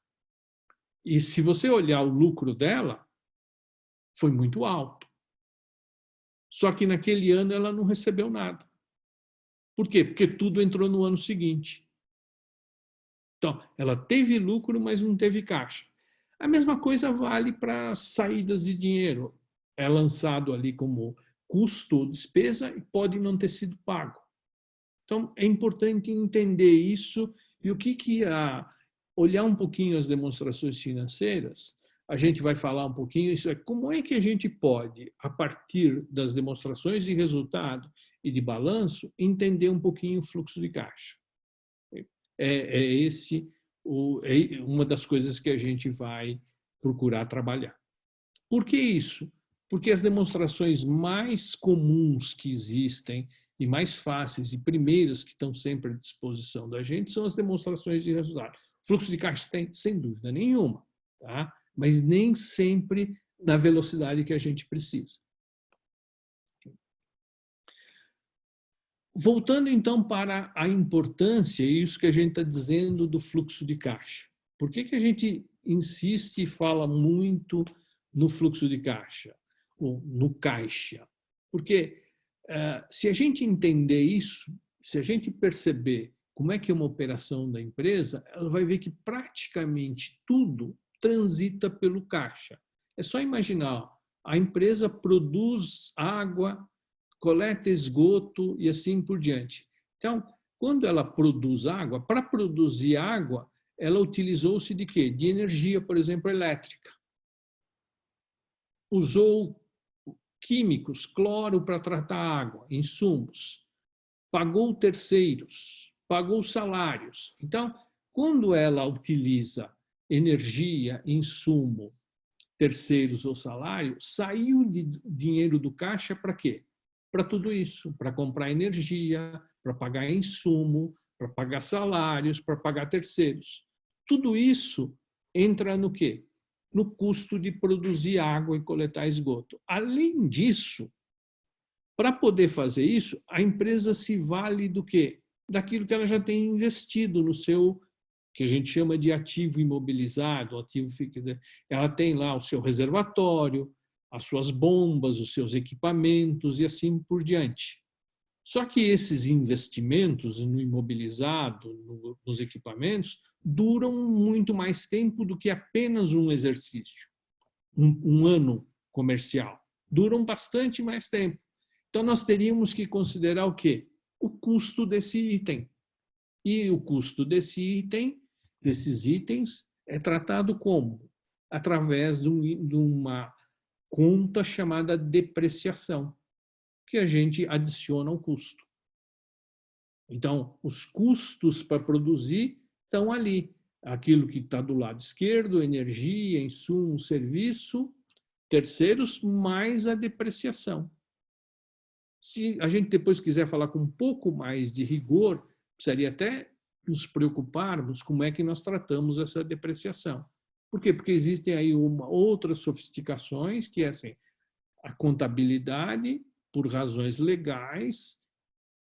E se você olhar o lucro dela, foi muito alto. Só que naquele ano ela não recebeu nada. Por quê? Porque tudo entrou no ano seguinte. Então, ela teve lucro, mas não teve caixa. A mesma coisa vale para saídas de dinheiro. É lançado ali como custo ou despesa e pode não ter sido pago. Então, é importante entender isso e olhar um pouquinho as demonstrações financeiras a gente vai falar um pouquinho, isso é como é que a gente pode, a partir das demonstrações de resultado e de balanço, entender um pouquinho o fluxo de caixa. É uma das coisas que a gente vai procurar trabalhar. Por que isso? Porque as demonstrações mais comuns que existem e mais fáceis e primeiras que estão sempre à disposição da gente são as demonstrações de resultado. O fluxo de caixa tem, sem dúvida nenhuma, tá? Mas nem sempre na velocidade que a gente precisa. Voltando então para a importância, e isso que a gente está dizendo do fluxo de caixa. Por que a gente insiste e fala muito no fluxo de caixa, ou no caixa? Porque se a gente entender isso, se a gente perceber como é que é uma operação da empresa, ela vai ver que praticamente tudo transita pelo caixa. É só imaginar, a empresa produz água, coleta esgoto e assim por diante. Então, quando ela produz água, para produzir água, ela utilizou-se de quê? De energia, por exemplo, elétrica. Usou químicos, cloro para tratar a água, insumos. Pagou terceiros, pagou salários. Então, quando ela utiliza energia, insumo, terceiros ou salário, saiu de dinheiro do caixa para quê? Para tudo isso, para comprar energia, para pagar insumo, para pagar salários, para pagar terceiros. Tudo isso entra no quê? No custo de produzir água e coletar esgoto. Além disso, para poder fazer isso, a empresa se vale do quê? Daquilo que ela já tem investido no seu, que a gente chama de ativo imobilizado, ativo, quer dizer, ela tem lá o seu reservatório, as suas bombas, os seus equipamentos e assim por diante. Só que esses investimentos no imobilizado, nos equipamentos, duram muito mais tempo do que apenas um exercício, um ano comercial. Duram bastante mais tempo. Então, nós teríamos que considerar o quê? O custo desse item. E o custo desse item, desses itens, é tratado como? Através de uma conta chamada depreciação, que a gente adiciona ao custo. Então, os custos para produzir estão ali. Aquilo que está do lado esquerdo, energia, insumo, serviço, terceiros, mais a depreciação. Se a gente depois quiser falar com um pouco mais de rigor, precisaria até nos preocuparmos como é que nós tratamos essa depreciação. Por quê? Porque existem aí outras sofisticações, que é assim, a contabilidade, por razões legais,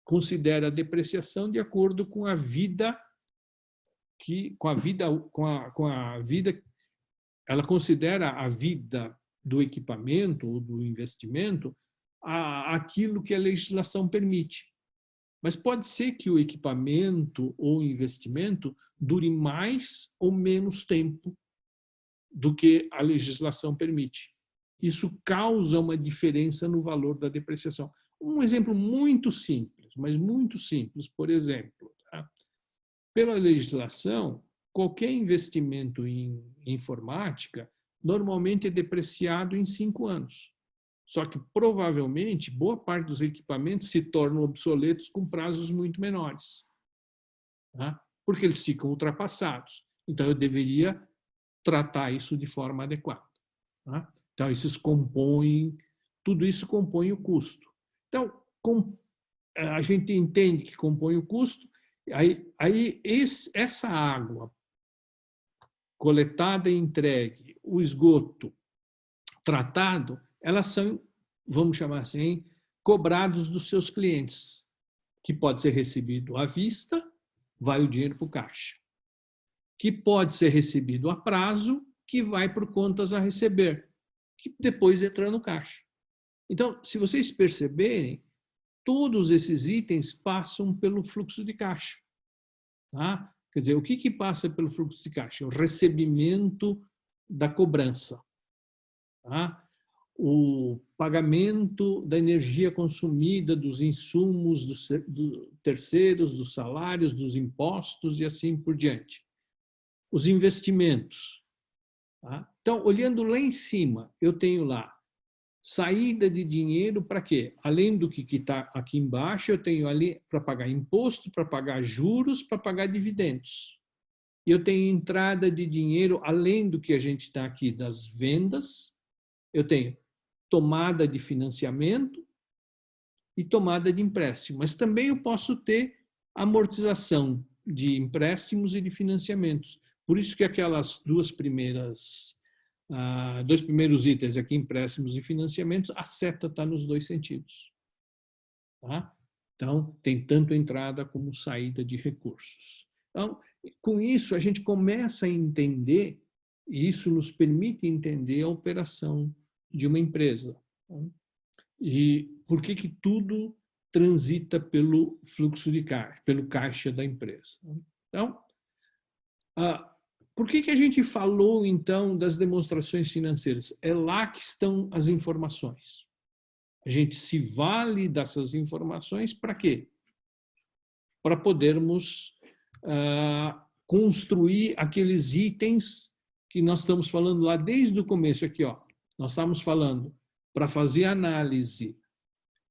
considera a depreciação de acordo com a vida ela considera a vida do equipamento ou do investimento aquilo que a legislação permite. Mas pode ser que o equipamento ou o investimento dure mais ou menos tempo do que a legislação permite. Isso causa uma diferença no valor da depreciação. Um exemplo muito simples, mas muito simples, por exemplo, tá? Pela legislação, qualquer investimento em informática normalmente é depreciado em 5 anos. Só que, provavelmente, boa parte dos equipamentos se tornam obsoletos com prazos muito menores, tá? Porque eles ficam ultrapassados. Então, eu deveria tratar isso de forma adequada, tá? Então, tudo isso compõe o custo. Então, a gente entende que compõe o custo, essa água coletada e entregue, o esgoto tratado, elas são, vamos chamar assim, cobrados dos seus clientes, que pode ser recebido à vista, vai o dinheiro para o caixa. Que pode ser recebido a prazo, que vai por contas a receber, que depois entra no caixa. Então, se vocês perceberem, todos esses itens passam pelo fluxo de caixa. Tá? Quer dizer, o que passa pelo fluxo de caixa? O recebimento da cobrança. Tá? O pagamento da energia consumida, dos insumos, dos terceiros, dos salários, dos impostos e assim por diante. Os investimentos, Tá? Então, olhando lá em cima, eu tenho lá saída de dinheiro para quê? Além do que está aqui embaixo, eu tenho ali para pagar imposto, para pagar juros, para pagar dividendos. E eu tenho entrada de dinheiro, além do que a gente está aqui das vendas, eu tenho tomada de financiamento e tomada de empréstimo. Mas também eu posso ter amortização de empréstimos e de financiamentos. Por isso que aquelas dois primeiros itens aqui, empréstimos e financiamentos, a seta está nos dois sentidos. Tá? Então, tem tanto entrada como saída de recursos. Então, com isso, a gente começa a entender, e isso nos permite entender a operação de uma empresa. Tá? E por que que tudo transita pelo fluxo de caixa, pelo caixa da empresa. Então, por que que a gente falou, então, das demonstrações financeiras? É lá que estão as informações. A gente se vale dessas informações para quê? Para podermos construir aqueles itens que nós estamos falando lá desde o começo aqui, ó. Nós estamos falando para fazer análise,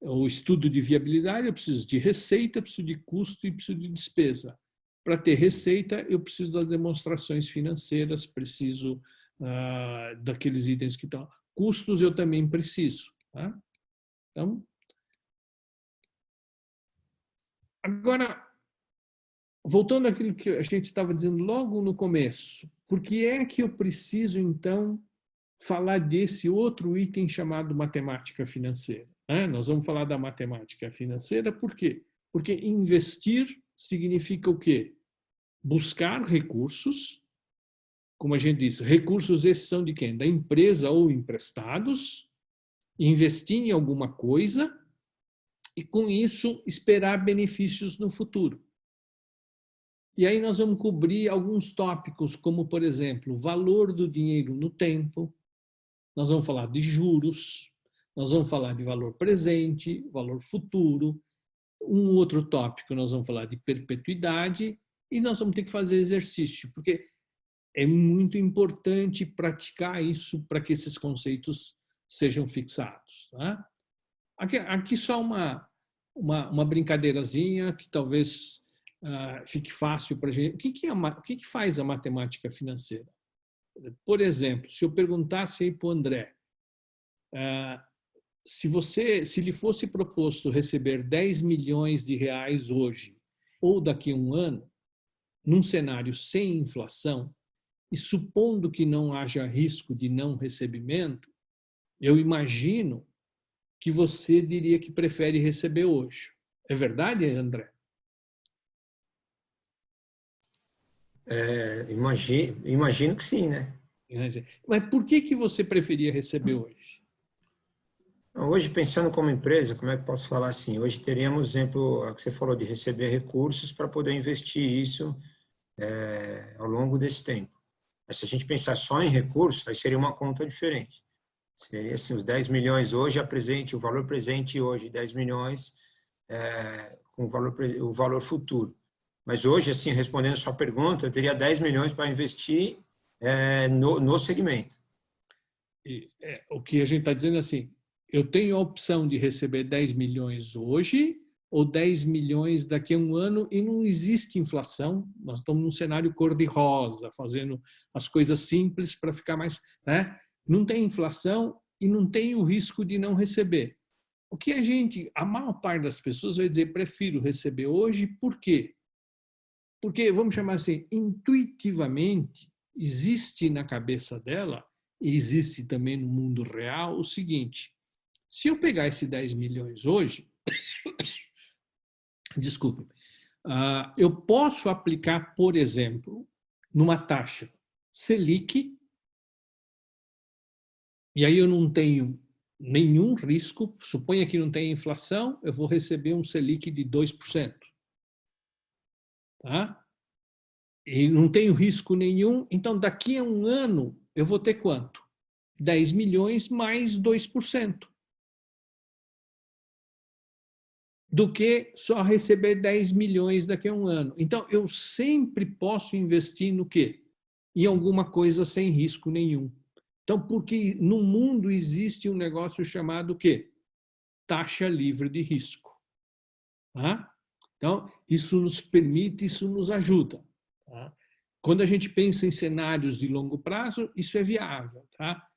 o estudo de viabilidade, eu preciso de receita, preciso de custo e preciso de despesa. Para ter receita, eu preciso das demonstrações financeiras, preciso daqueles itens que estão. Custos eu também preciso. Tá? Então, agora, voltando àquilo que a gente estava dizendo logo no começo, por que é que eu preciso, então, falar desse outro item chamado matemática financeira? Nós vamos falar da matemática financeira, por quê? Porque investir significa o quê? Buscar recursos, como a gente diz, recursos esses são de quem? Da empresa ou emprestados, investir em alguma coisa e, com isso, esperar benefícios no futuro. E aí nós vamos cobrir alguns tópicos, como, por exemplo, o valor do dinheiro no tempo, nós vamos falar de juros, nós vamos falar de valor presente, valor futuro, um outro tópico nós vamos falar de perpetuidade e nós vamos ter que fazer exercício, porque é muito importante praticar isso para que esses conceitos sejam fixados. Tá? Aqui só uma brincadeirazinha que talvez fique fácil para a gente. O que faz a matemática financeira? Por exemplo, se eu perguntasse aí para o André, se lhe fosse proposto receber 10 milhões de reais hoje ou daqui a um ano, num cenário sem inflação, e supondo que não haja risco de não recebimento, eu imagino que você diria que prefere receber hoje. É verdade, André? Imagino que sim, né? Mas por que você preferia receber hoje? Hoje, pensando como empresa, como é que posso falar assim? Hoje teríamos, exemplo, que você falou de receber recursos para poder investir isso ao longo desse tempo. Mas se a gente pensar só em recursos, aí seria uma conta diferente. Seria assim, os 10 milhões hoje, o valor presente hoje, 10 milhões com o valor futuro. Mas hoje, assim, respondendo a sua pergunta, eu teria 10 milhões para investir no segmento. O que a gente está dizendo assim, eu tenho a opção de receber 10 milhões hoje ou 10 milhões daqui a um ano e não existe inflação. Nós estamos num cenário cor-de-rosa, fazendo as coisas simples para ficar mais... Né? Não tem inflação e não tem o risco de não receber. O que a maior parte das pessoas vai dizer, prefiro receber hoje, por quê? Porque, vamos chamar assim, intuitivamente, existe na cabeça dela, e existe também no mundo real, o seguinte, se eu pegar esse 10 milhões hoje, desculpe, eu posso aplicar, por exemplo, numa taxa Selic, e aí eu não tenho nenhum risco, suponha que não tenha inflação, eu vou receber um Selic de 2%. Tá? E não tenho risco nenhum, então daqui a um ano eu vou ter quanto? 10 milhões mais 2%. Do que só receber 10 milhões daqui a um ano. Então, eu sempre posso investir no quê? em alguma coisa sem risco nenhum. Então, porque no mundo existe um negócio chamado o quê? Taxa livre de risco. Tá? Então, isso nos permite, isso nos ajuda. Tá? Quando a gente pensa em cenários de longo prazo, isso é viável. Tá?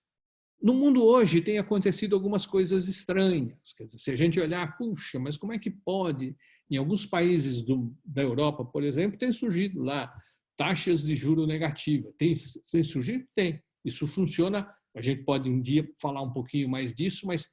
No mundo hoje tem acontecido algumas coisas estranhas. Quer dizer, se a gente olhar, puxa, mas como é que pode? Em alguns países da Europa, por exemplo, tem surgido lá taxas de juro negativa. Tem surgido? Tem. Isso funciona. A gente pode um dia falar um pouquinho mais disso, mas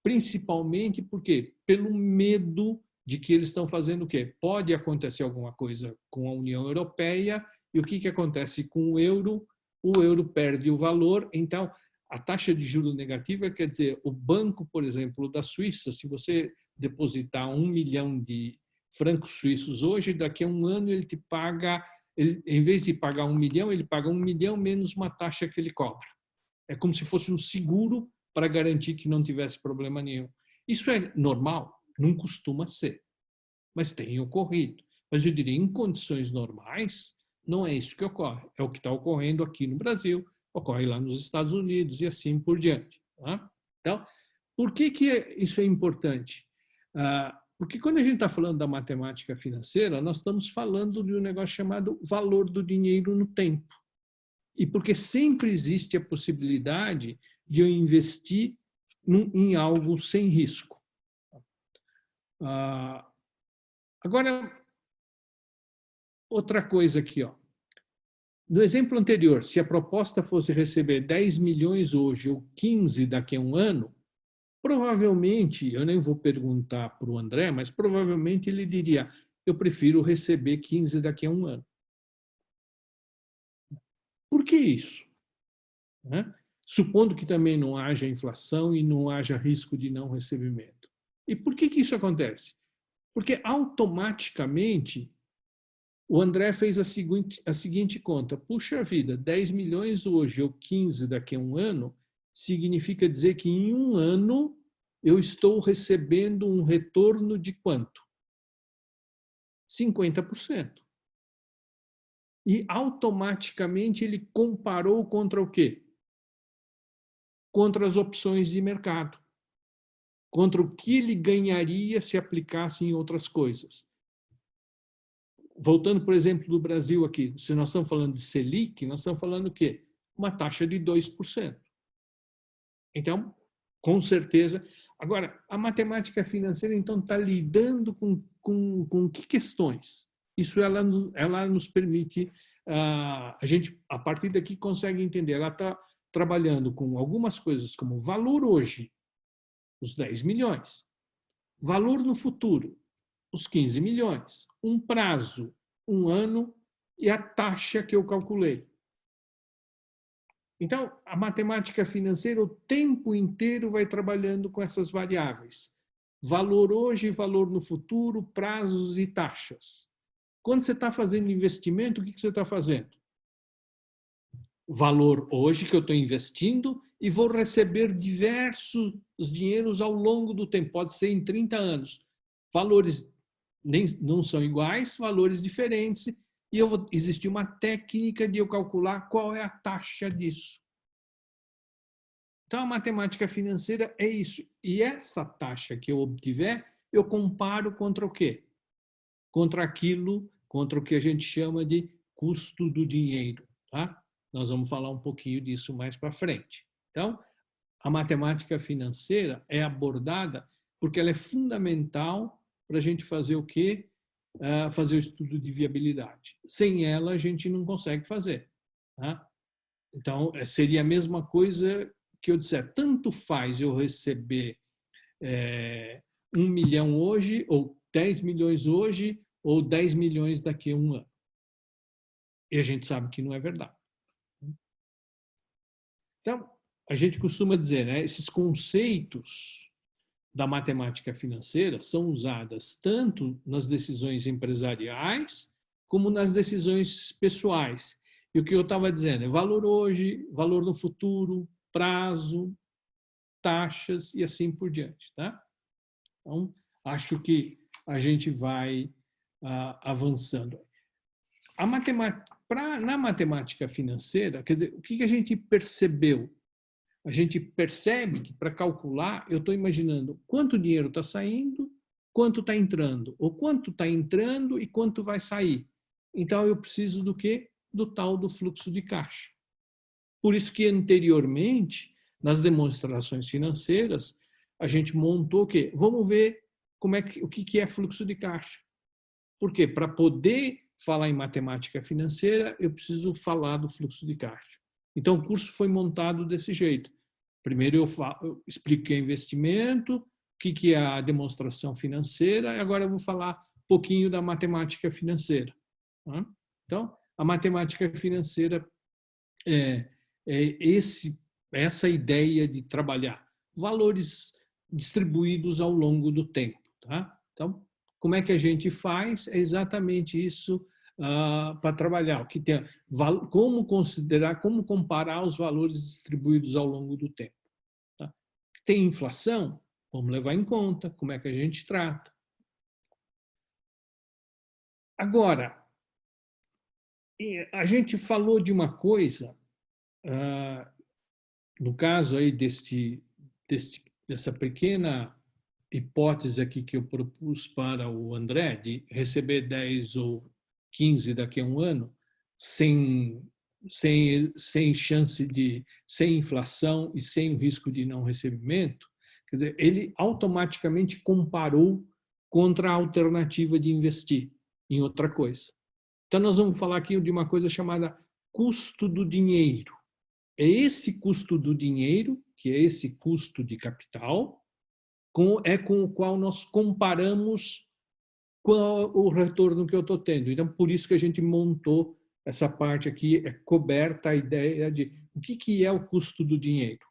principalmente porque pelo medo de que eles estão fazendo o quê? Pode acontecer alguma coisa com a União Europeia e o que acontece com o euro? O euro perde o valor, então a taxa de juros negativa quer dizer, o banco, por exemplo, da Suíça, se você depositar 1 milhão de francos suíços hoje, daqui a um ano ele te paga, em vez de pagar 1 milhão, ele paga 1 milhão menos uma taxa que ele cobra. É como se fosse um seguro para garantir que não tivesse problema nenhum. Isso é normal? Não costuma ser, mas tem ocorrido. Mas eu diria, em condições normais, não é isso que ocorre. É o que está ocorrendo aqui no Brasil, ocorre lá nos Estados Unidos e assim por diante. Tá? Então, por que isso é importante? Porque quando a gente está falando da matemática financeira, nós estamos falando de um negócio chamado valor do dinheiro no tempo. E porque sempre existe a possibilidade de eu investir em algo sem risco. Agora, outra coisa aqui, ó. No exemplo anterior, se a proposta fosse receber 10 milhões hoje ou 15 daqui a um ano, provavelmente, eu nem vou perguntar para o André, mas provavelmente ele diria, eu prefiro receber 15 daqui a um ano. Por que isso? Supondo que também não haja inflação e não haja risco de não recebimento. E por que isso acontece? Porque automaticamente o André fez a seguinte conta. Puxa vida, 10 milhões hoje ou 15 daqui a um ano, significa dizer que em um ano eu estou recebendo um retorno de quanto? 50%. E automaticamente ele comparou contra o quê? Contra as opções de mercado. Contra o que ele ganharia se aplicasse em outras coisas. Voltando, por exemplo, do Brasil aqui, se nós estamos falando de Selic, nós estamos falando o quê? Uma taxa de 2%. Então, com certeza. Agora, a matemática financeira, então, está lidando com que questões? Isso ela nos permite, a gente, a partir daqui, consegue entender. Ela está trabalhando com algumas coisas como valor hoje, os 10 milhões, valor no futuro, os 15 milhões, um prazo, um ano e a taxa que eu calculei. Então, a matemática financeira o tempo inteiro vai trabalhando com essas variáveis. Valor hoje, valor no futuro, prazos e taxas. Quando você está fazendo investimento, o que você está fazendo? Valor hoje que eu estou investindo e vou receber diversos dinheiros ao longo do tempo. Pode ser em 30 anos. Valores não são iguais, valores diferentes, e existe uma técnica de eu calcular qual é a taxa disso. Então, a matemática financeira é isso. E essa taxa que eu obtiver, eu comparo contra o quê? Contra o que a gente chama de custo do dinheiro. Tá? Nós vamos falar um pouquinho disso mais para frente. Então, a matemática financeira é abordada porque ela é fundamental para a gente fazer o quê? Fazer o estudo de viabilidade. Sem ela, a gente não consegue fazer. Tá? Então, seria a mesma coisa que eu disser, tanto faz eu receber 1 milhão hoje, ou 10 milhões hoje, ou 10 milhões daqui a um ano. E a gente sabe que não é verdade. Então, a gente costuma dizer, né, esses conceitos da matemática financeira são usadas tanto nas decisões empresariais como nas decisões pessoais. E o que eu estava dizendo é valor hoje, valor no futuro, prazo, taxas e assim por diante. Tá? Então, acho que a gente vai avançando. Para na matemática financeira, quer dizer, o que a gente percebeu? A gente percebe que para calcular, eu estou imaginando quanto dinheiro está saindo, quanto está entrando, ou quanto está entrando e quanto vai sair. Então, eu preciso do quê? Do tal do fluxo de caixa. Por isso que anteriormente, nas demonstrações financeiras, a gente montou o quê? Vamos ver o que é fluxo de caixa. Por quê? Para poder falar em matemática financeira, eu preciso falar do fluxo de caixa. Então, o curso foi montado desse jeito. Primeiro eu explico o que é investimento, o que é a demonstração financeira, e agora eu vou falar um pouquinho da matemática financeira. Então, a matemática financeira é essa ideia de trabalhar valores distribuídos ao longo do tempo. Tá? Então, como é que a gente faz? É exatamente isso para trabalhar. O que tem, como considerar, como comparar os valores distribuídos ao longo do tempo. Tá? Tem inflação? Vamos levar em conta como é que a gente trata. Agora, a gente falou de uma coisa, no caso aí dessa pequena hipótese aqui que eu propus para o André, de receber 10 ou 15 daqui a um ano, sem chance de, sem inflação e sem o risco de não recebimento, quer dizer, ele automaticamente comparou contra a alternativa de investir em outra coisa. Então, nós vamos falar aqui de uma coisa chamada custo do dinheiro. É esse custo do dinheiro, que é esse custo de capital, com o qual nós comparamos com o retorno que eu estou tendo. Então, por isso que a gente montou essa parte aqui, é coberta a ideia de o que é o custo do dinheiro.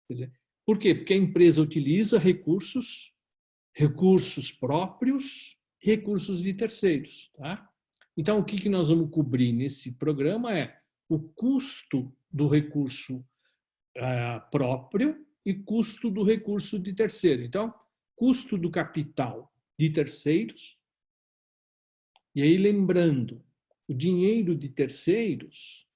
Quer dizer, por quê? Porque a empresa utiliza recursos próprios, recursos de terceiros. Tá? Então, o que nós vamos cobrir nesse programa é o custo do recurso próprio e custo do recurso de terceiro. Então, custo do capital de terceiros. E aí, lembrando, o dinheiro de terceiros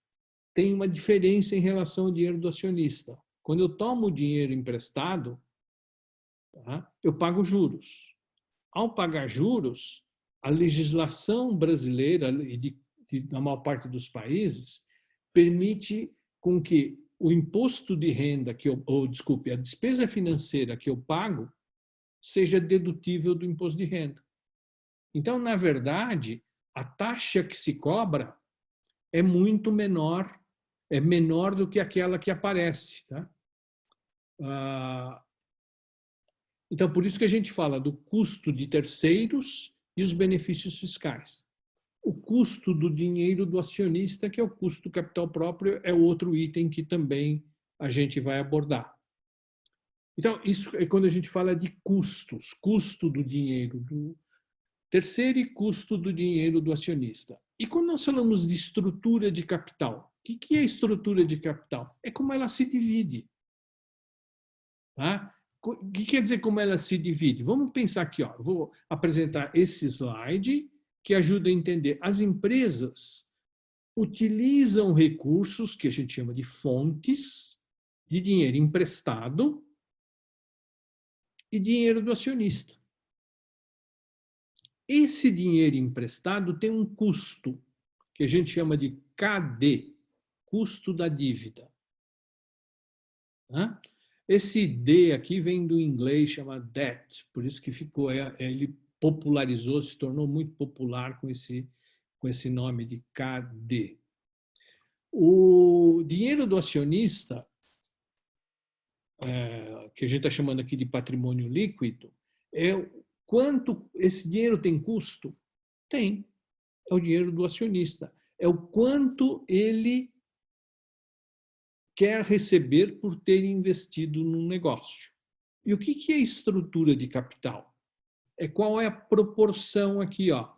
tem uma diferença em relação ao dinheiro do acionista. Quando eu tomo dinheiro emprestado, tá, eu pago juros. Ao pagar juros, a legislação brasileira e da maior parte dos países permite com que o imposto de renda a despesa financeira que eu pago seja dedutível do imposto de renda. Então, na verdade, a taxa que se cobra é muito menor, é menor do que aquela que aparece. Tá? Então, por isso que a gente fala do custo de terceiros e os benefícios fiscais. O custo do dinheiro do acionista, que é o custo do capital próprio, é outro item que também a gente vai abordar. Então, isso é quando a gente fala de custos, custo do dinheiro do terceiro e custo do dinheiro do acionista. E quando nós falamos de estrutura de capital, o que é estrutura de capital? É como ela se divide. Tá? O que quer dizer como ela se divide? Vamos pensar aqui, ó. Vou apresentar esse slide que ajuda a entender. As empresas utilizam recursos que a gente chama de fontes de dinheiro emprestado e dinheiro do acionista. Esse dinheiro emprestado tem um custo que a gente chama de KD, custo da dívida. Tá? Esse D aqui vem do inglês, chama debt, por isso que ficou, ele popularizou, se tornou muito popular com esse nome de KD. O dinheiro do acionista, que a gente está chamando aqui de patrimônio líquido, é quanto esse dinheiro tem custo? Tem. É o dinheiro do acionista. É o quanto ele quer receber por ter investido num negócio. E o que é estrutura de capital? É qual é a proporção aqui, ó.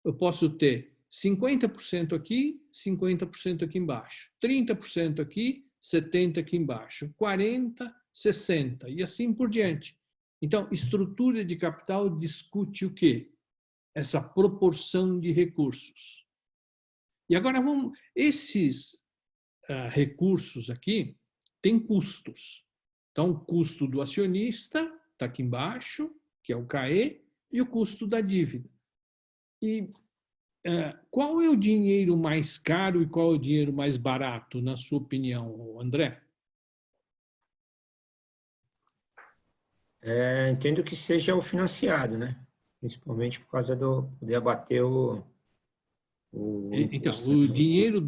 Eu posso ter 50% aqui, 50% aqui embaixo, 30% aqui, 70% aqui embaixo, 40%, 60% e assim por diante. Então, estrutura de capital discute o quê? Essa proporção de recursos. E agora esses recursos aqui têm custos. Então, o custo do acionista está aqui embaixo, que é o CAE, e o custo da dívida. E qual é o dinheiro mais caro e qual é o dinheiro mais barato, na sua opinião, André? Entendo que seja o financiado, né? Principalmente por causa do poder abater o Então, imposto. o dinheiro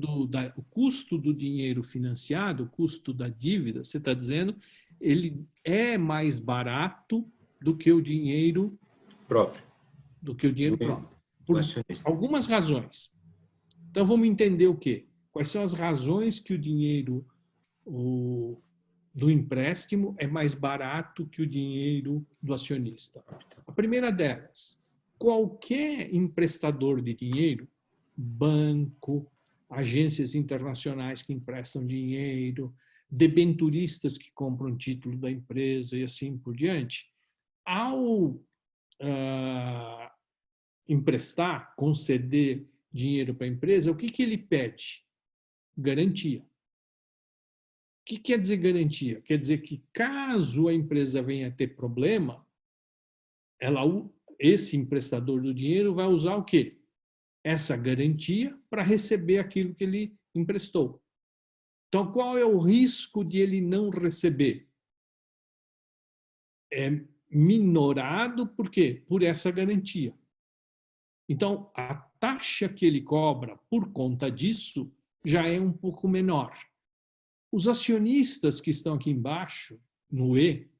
o custo do dinheiro financiado, o custo da dívida, você está dizendo, ele é mais barato do que o dinheiro Próprio. próprio. Do Por acionista. algumas razões. Então, vamos entender o quê? Quais são as razões que o dinheiro do empréstimo é mais barato que o dinheiro do acionista? A primeira delas, qualquer emprestador de dinheiro, banco, agências internacionais que emprestam dinheiro, debenturistas que compram título da empresa e assim por diante, ao emprestar, conceder dinheiro para a empresa, o que ele pede? Garantia. O que quer dizer garantia? Quer dizer que caso a empresa venha a ter problema, esse emprestador do dinheiro vai usar o quê? Essa garantia para receber aquilo que ele emprestou. Então, qual é o risco de ele não receber? É minorado por quê? Por essa garantia. Então, a taxa que ele cobra por conta disso já é um pouco menor. Os acionistas que estão aqui embaixo, no E,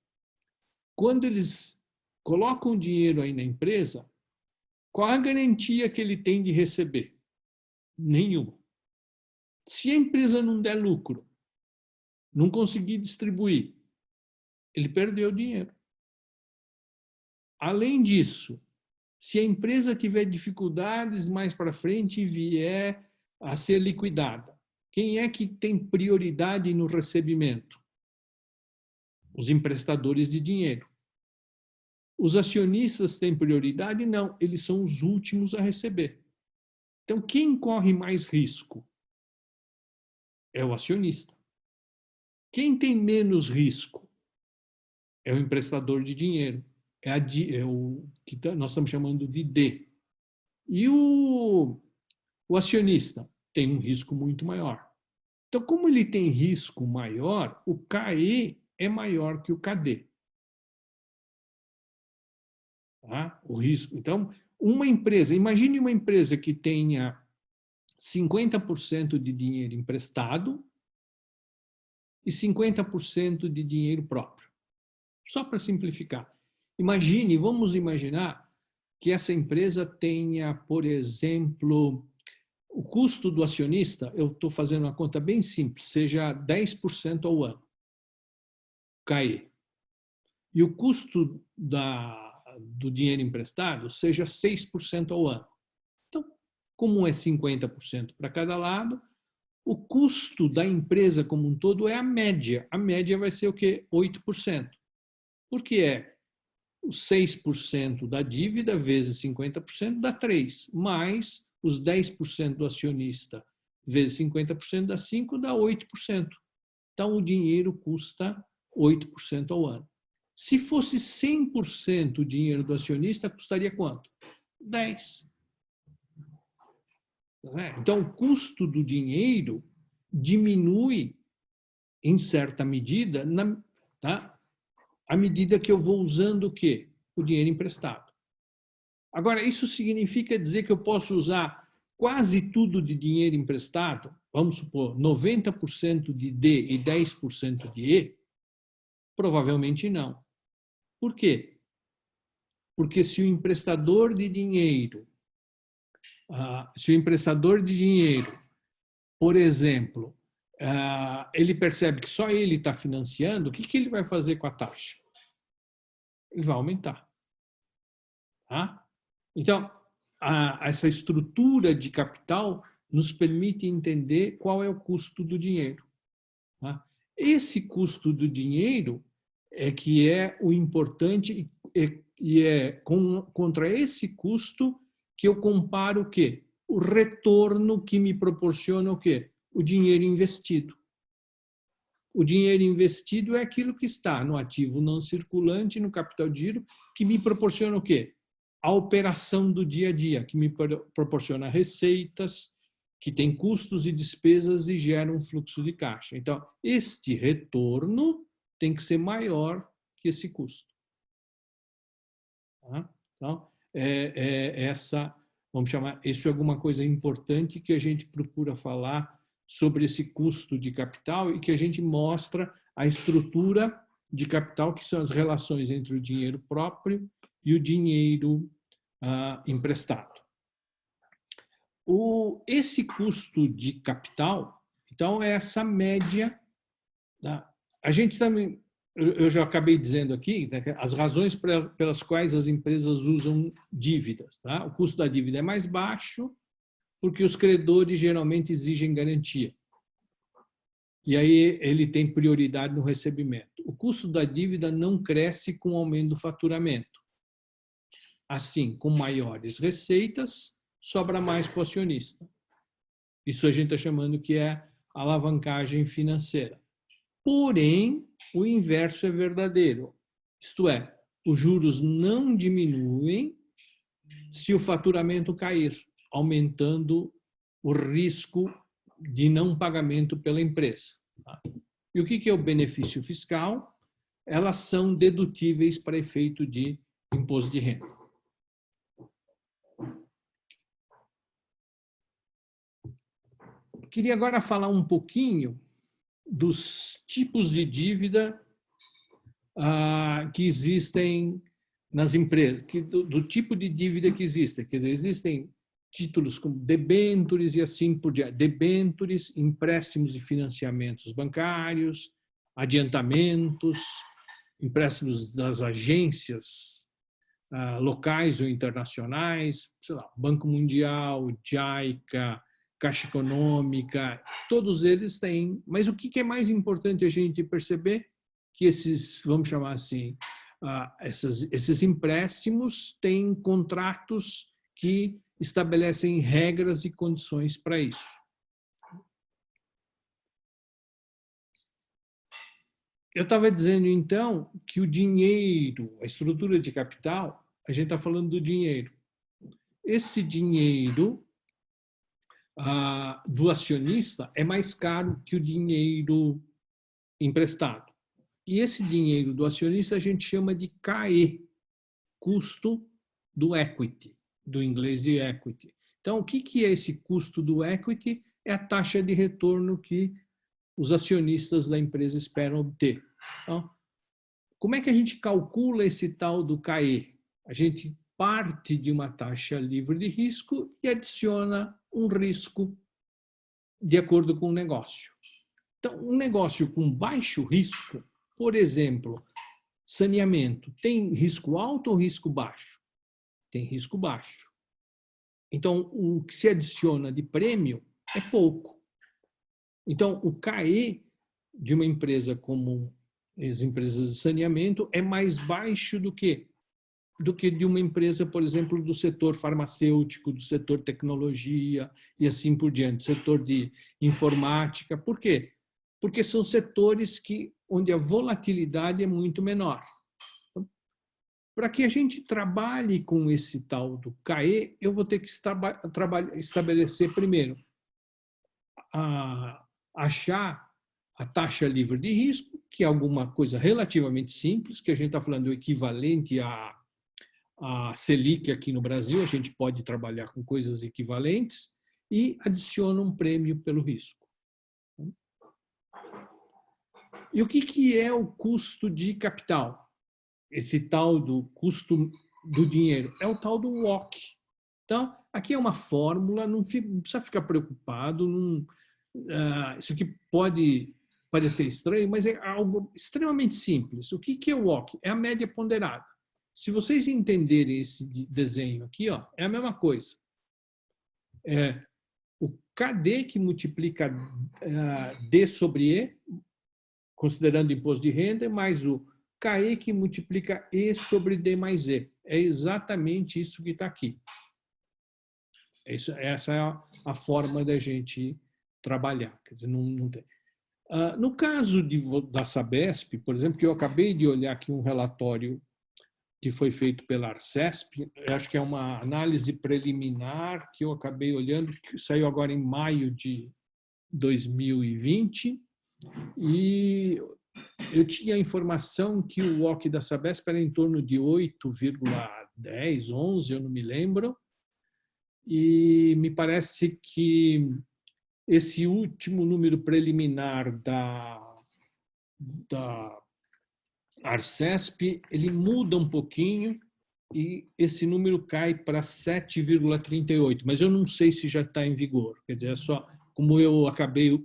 quando eles colocam dinheiro aí na empresa, qual a garantia que ele tem de receber? Nenhuma. Se a empresa não der lucro, não conseguir distribuir, ele perdeu o dinheiro. Além disso, se a empresa tiver dificuldades mais para frente e vier a ser liquidada, quem é que tem prioridade no recebimento? Os emprestadores de dinheiro. Os acionistas têm prioridade? Não, eles são os últimos a receber. Então, quem corre mais risco? É o acionista. Quem tem menos risco? É o emprestador de dinheiro. É o que nós estamos chamando de D. E o acionista tem um risco muito maior. Então, como ele tem risco maior, o KE é maior que o KD. Tá? O risco. Então, imagine uma empresa que tenha 50% de dinheiro emprestado e 50% de dinheiro próprio. Só para simplificar. Vamos imaginar que essa empresa tenha, por exemplo, o custo do acionista, eu estou fazendo uma conta bem simples, seja 10% ao ano, CAE. E o custo do dinheiro emprestado seja 6% ao ano. Então, como é 50% para cada lado, o custo da empresa como um todo é a média. A média vai ser o quê? 8%. Porque é os 6% da dívida vezes 50% dá 3%, mais os 10% do acionista vezes 50% dá 5%, dá 8%. Então, o dinheiro custa 8% ao ano. Se fosse 100% o dinheiro do acionista, custaria quanto? 10%. Então, o custo do dinheiro diminui em certa medida, tá? À medida que eu vou usando o quê? O dinheiro emprestado. Agora, isso significa dizer que eu posso usar quase tudo de dinheiro emprestado, vamos supor, 90% de D e 10% de E? Provavelmente não. Por quê? Porque se o emprestador de dinheiro, por exemplo, ele percebe que só ele está financiando, o que ele vai fazer com a taxa? Ele vai aumentar. Tá? Então, essa estrutura de capital nos permite entender qual é o custo do dinheiro. Tá? Esse custo do dinheiro é que é o importante e é contra esse custo que eu comparo o quê? o retorno que me proporciona o quê? O dinheiro investido. O dinheiro investido é aquilo que está no ativo não circulante, no capital de giro, que me proporciona o quê? A operação do dia a dia, que me proporciona receitas, que tem custos e despesas e gera um fluxo de caixa. Então, este retorno tem que ser maior que esse custo. Tá? Então, essa, vamos chamar, isso é alguma coisa importante que a gente procura falar sobre esse custo de capital e que a gente mostra a estrutura de capital, que são as relações entre o dinheiro próprio e o dinheiro emprestado. Esse custo de capital, então, é essa média. A gente também, eu já acabei dizendo aqui, né, as razões pelas quais as empresas usam dívidas. Tá? O custo da dívida é mais baixo porque os credores geralmente exigem garantia. E aí ele tem prioridade no recebimento. O custo da dívida não cresce com o aumento do faturamento. Assim, com maiores receitas, sobra mais para o acionista. Isso a gente está chamando que é alavancagem financeira. Porém, o inverso é verdadeiro. Isto é, os juros não diminuem se o faturamento cair, aumentando o risco de não pagamento pela empresa. E o que é o benefício fiscal? Elas são dedutíveis para efeito de imposto de renda. Eu queria agora falar um pouquinho dos tipos de dívida que existem nas empresas, do tipo de dívida que existe. Quer dizer, existem títulos como debêntures e assim por diante. Debêntures, empréstimos e financiamentos bancários, adiantamentos, empréstimos das agências locais ou internacionais, sei lá, Banco Mundial, JICA, Caixa Econômica, todos eles têm. Mas o que é mais importante a gente perceber? Que esses, vamos chamar assim, esses empréstimos têm contratos que estabelecem regras e condições para isso. Eu estava dizendo, então, que o dinheiro, a estrutura de capital, a gente está falando do dinheiro. Esse dinheiro do acionista é mais caro que o dinheiro emprestado. E esse dinheiro do acionista a gente chama de CAE, custo do equity, do inglês de equity. Então, o que é esse custo do equity? É a taxa de retorno que os acionistas da empresa esperam obter. Então, como é que a gente calcula esse tal do CAE? A gente parte de uma taxa livre de risco e adiciona um risco de acordo com o negócio. Então, um negócio com baixo risco, por exemplo, saneamento, tem risco alto ou risco baixo? Tem risco baixo. Então, o que se adiciona de prêmio é pouco. Então, o CAE de uma empresa como as empresas de saneamento é mais baixo do que de uma empresa, por exemplo, do setor farmacêutico, do setor tecnologia e assim por diante, setor de informática. Por quê? Porque são setores onde a volatilidade é muito menor. Então, para que a gente trabalhe com esse tal do CAE, eu vou ter que estabelecer primeiro, achar a taxa livre de risco, que é alguma coisa relativamente simples, que a gente está falando do equivalente a Selic aqui no Brasil, a gente pode trabalhar com coisas equivalentes e adiciona um prêmio pelo risco. E o que é o custo de capital? Esse tal do custo do dinheiro é o tal do WACC. Então, aqui é uma fórmula, não precisa ficar preocupado. Isso aqui pode parecer estranho, mas é algo extremamente simples. O que é o WACC? É a média ponderada. Se vocês entenderem esse desenho aqui, ó, é a mesma coisa. É o KD que multiplica D sobre E, considerando imposto de renda, mais o KE que multiplica E sobre D mais E. É exatamente isso que está aqui. Essa é a forma da gente trabalhar. Quer dizer, não tem. No caso da Sabesp, por exemplo, que eu acabei de olhar aqui um relatório que foi feito pela Arcesp, eu acho que é uma análise preliminar que eu acabei olhando, que saiu agora em maio de 2020, e eu tinha a informação que o WOC da Sabesp era em torno de 8,10, 11, eu não me lembro, e me parece que esse último número preliminar da Arcesp, ele muda um pouquinho e esse número cai para 7,38, mas eu não sei se já está em vigor. Quer dizer, é só como eu acabei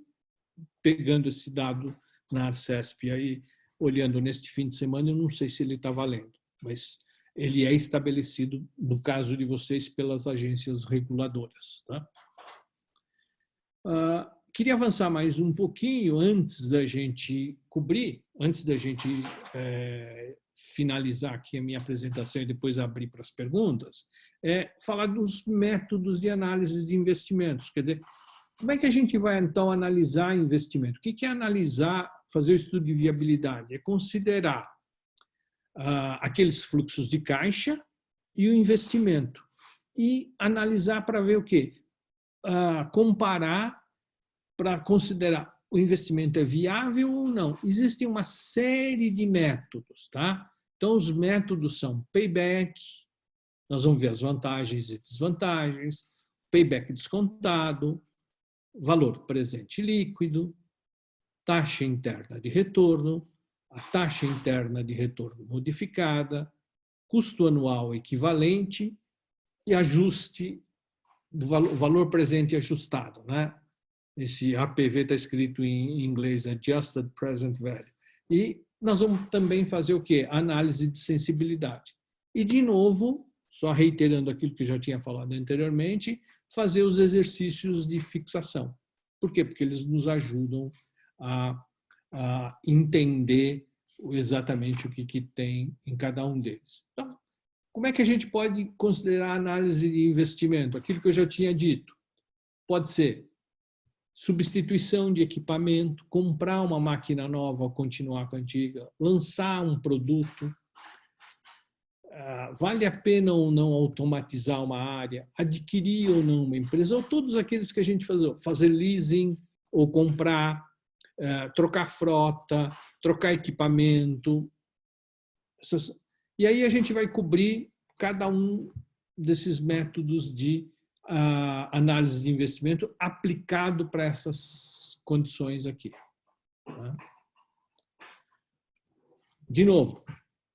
pegando esse dado na Arcesp, aí olhando neste fim de semana, eu não sei se ele está valendo, mas ele é estabelecido, no caso de vocês, pelas agências reguladoras. Tá? Queria avançar mais um pouquinho antes da gente cobrir, antes da gente finalizar aqui a minha apresentação e depois abrir para as perguntas, falar dos métodos de análise de investimentos. Quer dizer, como é que a gente vai, então, analisar investimento? O que é analisar, fazer o estudo de viabilidade? É considerar aqueles fluxos de caixa e o investimento. E analisar para ver o quê? Comparar para considerar o investimento é viável ou não. Existem uma série de métodos, tá? Então, os métodos são payback, nós vamos ver as vantagens e desvantagens, payback descontado, valor presente líquido, taxa interna de retorno, a taxa interna de retorno modificada, custo anual equivalente e ajuste do valor presente ajustado, né? Esse APV está escrito em inglês, Adjusted Present Value. E nós vamos também fazer o quê? Análise de sensibilidade. E, de novo, só reiterando aquilo que eu já tinha falado anteriormente, fazer os exercícios de fixação. Por quê? Porque eles nos ajudam a entender exatamente o que tem em cada um deles. Então, como é que a gente pode considerar a análise de investimento? Aquilo que eu já tinha dito. Pode ser substituição de equipamento, comprar uma máquina nova ou continuar com a antiga, lançar um produto, vale a pena ou não automatizar uma área, adquirir ou não uma empresa, ou todos aqueles que a gente fazer leasing ou comprar, trocar frota, trocar equipamento. E aí a gente vai cobrir cada um desses métodos de análise de investimento aplicado para essas condições aqui. De novo,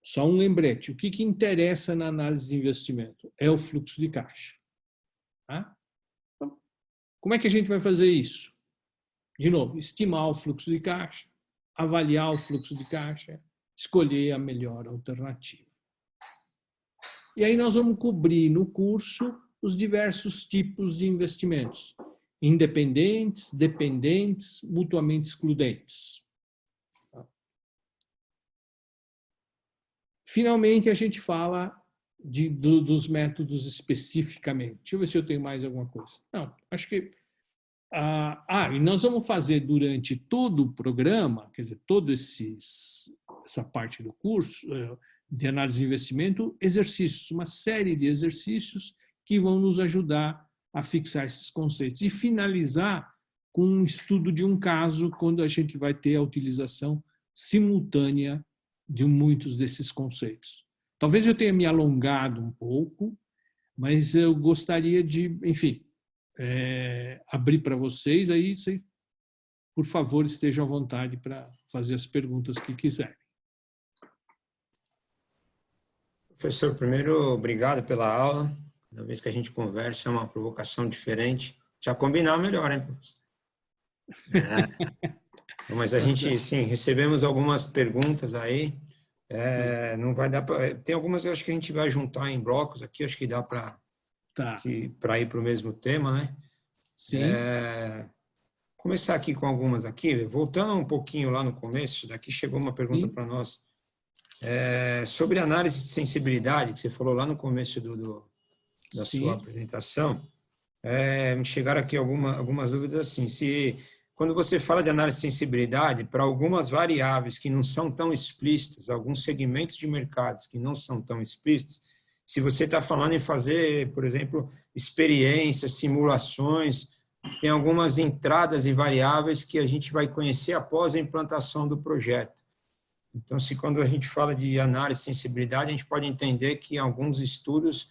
só um lembrete. O que interessa na análise de investimento? É o fluxo de caixa. Então, como é que a gente vai fazer isso? De novo, estimar o fluxo de caixa, avaliar o fluxo de caixa, escolher a melhor alternativa. E aí nós vamos cobrir no curso os diversos tipos de investimentos, independentes, dependentes, mutuamente excludentes. Finalmente, a gente fala dos métodos especificamente. Deixa eu ver se eu tenho mais alguma coisa. Não, acho que... e nós vamos fazer durante todo o programa, quer dizer, essa parte do curso de análise de investimento, exercícios, uma série de exercícios que vão nos ajudar a fixar esses conceitos. E finalizar com um estudo de um caso, quando a gente vai ter a utilização simultânea de muitos desses conceitos. Talvez eu tenha me alongado um pouco, mas eu gostaria de, enfim, abrir para vocês, aí, por favor, estejam à vontade para fazer as perguntas que quiserem. Professor, primeiro, obrigado pela aula. Cada vez que a gente conversa é uma provocação diferente. Já combinar melhor, hein, professor? Mas a gente, sim, recebemos algumas perguntas aí. Não vai dar para... Tem algumas, eu acho que a gente vai juntar em blocos aqui, acho que dá para ir para o mesmo tema, né? Sim. Começar aqui com algumas aqui. Voltando um pouquinho lá no começo, daqui chegou uma pergunta para nós. Sobre análise de sensibilidade, que você falou lá no começo da sua apresentação. me chegaram aqui algumas dúvidas assim. Quando você fala de análise de sensibilidade, para algumas variáveis que não são tão explícitas, alguns segmentos de mercados que não são tão explícitos, se você está falando em fazer, por exemplo, experiências, simulações, tem algumas entradas e variáveis que a gente vai conhecer após a implantação do projeto. Então, quando a gente fala de análise de sensibilidade, a gente pode entender que alguns estudos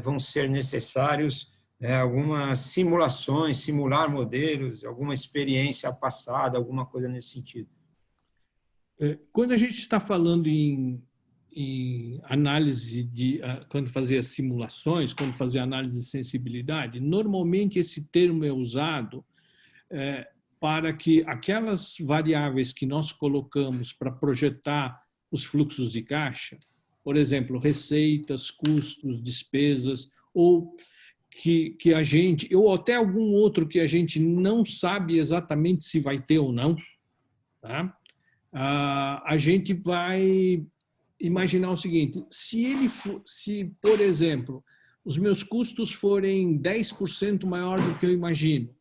vão ser necessários, algumas simulações, simular modelos, alguma experiência passada, alguma coisa nesse sentido. Quando a gente está falando em análise quando fazer simulações, quando fazer análise de sensibilidade, normalmente esse termo é usado para que aquelas variáveis que nós colocamos para projetar os fluxos de caixa, por exemplo, receitas, custos, despesas, ou que a gente, ou até algum outro que a gente não sabe exatamente se vai ter ou não, tá? A gente vai imaginar o seguinte: se, por exemplo, os meus custos forem 10% maior do que eu imagino,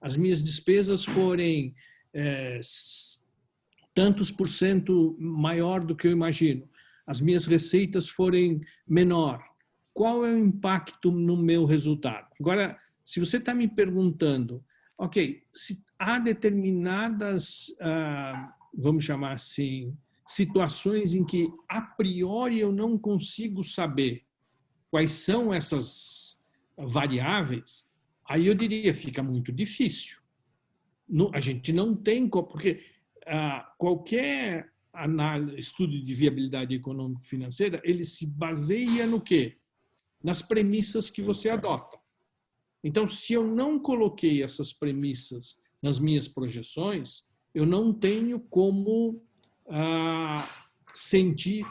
as minhas despesas forem tantos por cento maior do que eu imagino, as minhas receitas forem menor, qual é o impacto no meu resultado? Agora, se você está me perguntando, ok, se há determinadas, vamos chamar assim, situações em que a priori eu não consigo saber quais são essas variáveis, aí eu diria, fica muito difícil. A gente não tem, porque qualquer estudo de viabilidade econômico-financeira, ele se baseia no quê? Nas premissas que você adota. Então, se eu não coloquei essas premissas nas minhas projeções, eu não tenho como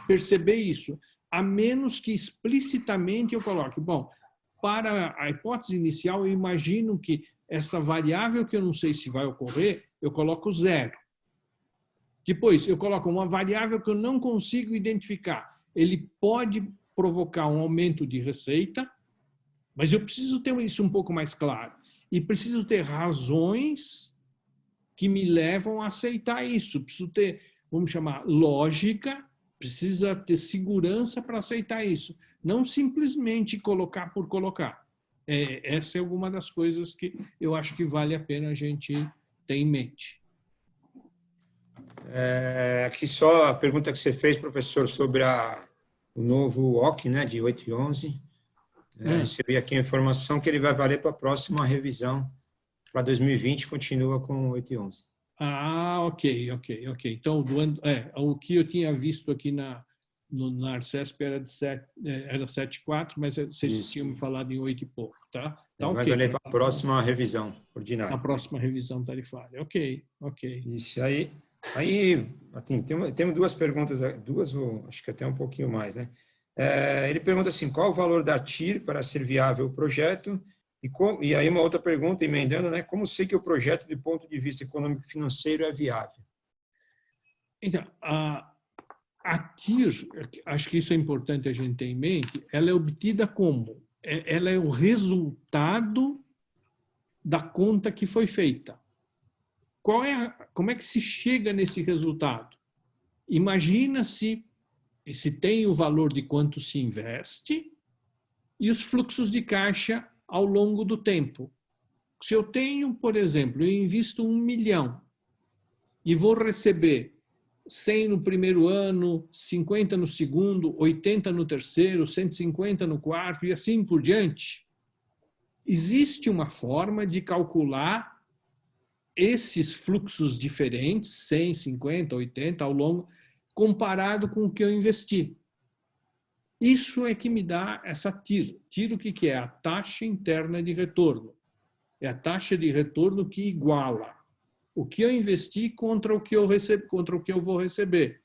perceber isso, a menos que explicitamente eu coloque, bom, para a hipótese inicial, eu imagino que essa variável que eu não sei se vai ocorrer, eu coloco 0. Depois, eu coloco uma variável que eu não consigo identificar. Ele pode provocar um aumento de receita, mas eu preciso ter isso um pouco mais claro. E preciso ter razões que me levam a aceitar isso. Preciso ter, vamos chamar, lógica, precisa ter segurança para aceitar isso. Não simplesmente colocar por colocar. Essa é alguma das coisas que eu acho que vale a pena a gente ter em mente. Aqui só a pergunta que você fez, professor, sobre o novo OC, né, de 8 e 11. Recebi aqui a informação que ele vai valer para a próxima revisão. Para 2020, continua com 8 e 11. Ok. Então, o que eu tinha visto aqui na Arcesp era de 7,4, mas vocês tinham me falado em 8 e pouco, tá? Vai valer para a próxima revisão ordinária. A próxima revisão tarifária. Ok. Isso aí. Assim, temos duas perguntas, ou acho que até um pouquinho mais, né? Ele pergunta assim, qual o valor da TIR para ser viável o projeto? E aí uma outra pergunta, emendando, né? Como sei que o projeto, do ponto de vista econômico-financeiro, é viável? Então, a TIR, acho que isso é importante a gente ter em mente, ela é obtida como? Ela é o resultado da conta que foi feita. Como é que se chega nesse resultado? Imagina se tem o valor de quanto se investe e os fluxos de caixa ao longo do tempo. Se eu tenho, por exemplo, eu invisto 1 milhão e vou receber 100 no primeiro ano, 50 no segundo, 80 no terceiro, 150 no quarto e assim por diante, existe uma forma de calcular esses fluxos diferentes, 100, 50, 80 ao longo, comparado com o que eu investi. Isso é que me dá essa TIR. TIR, o que é? A taxa interna de retorno. É a taxa de retorno que iguala o que eu investi contra o que eu recebo, contra o que eu vou receber.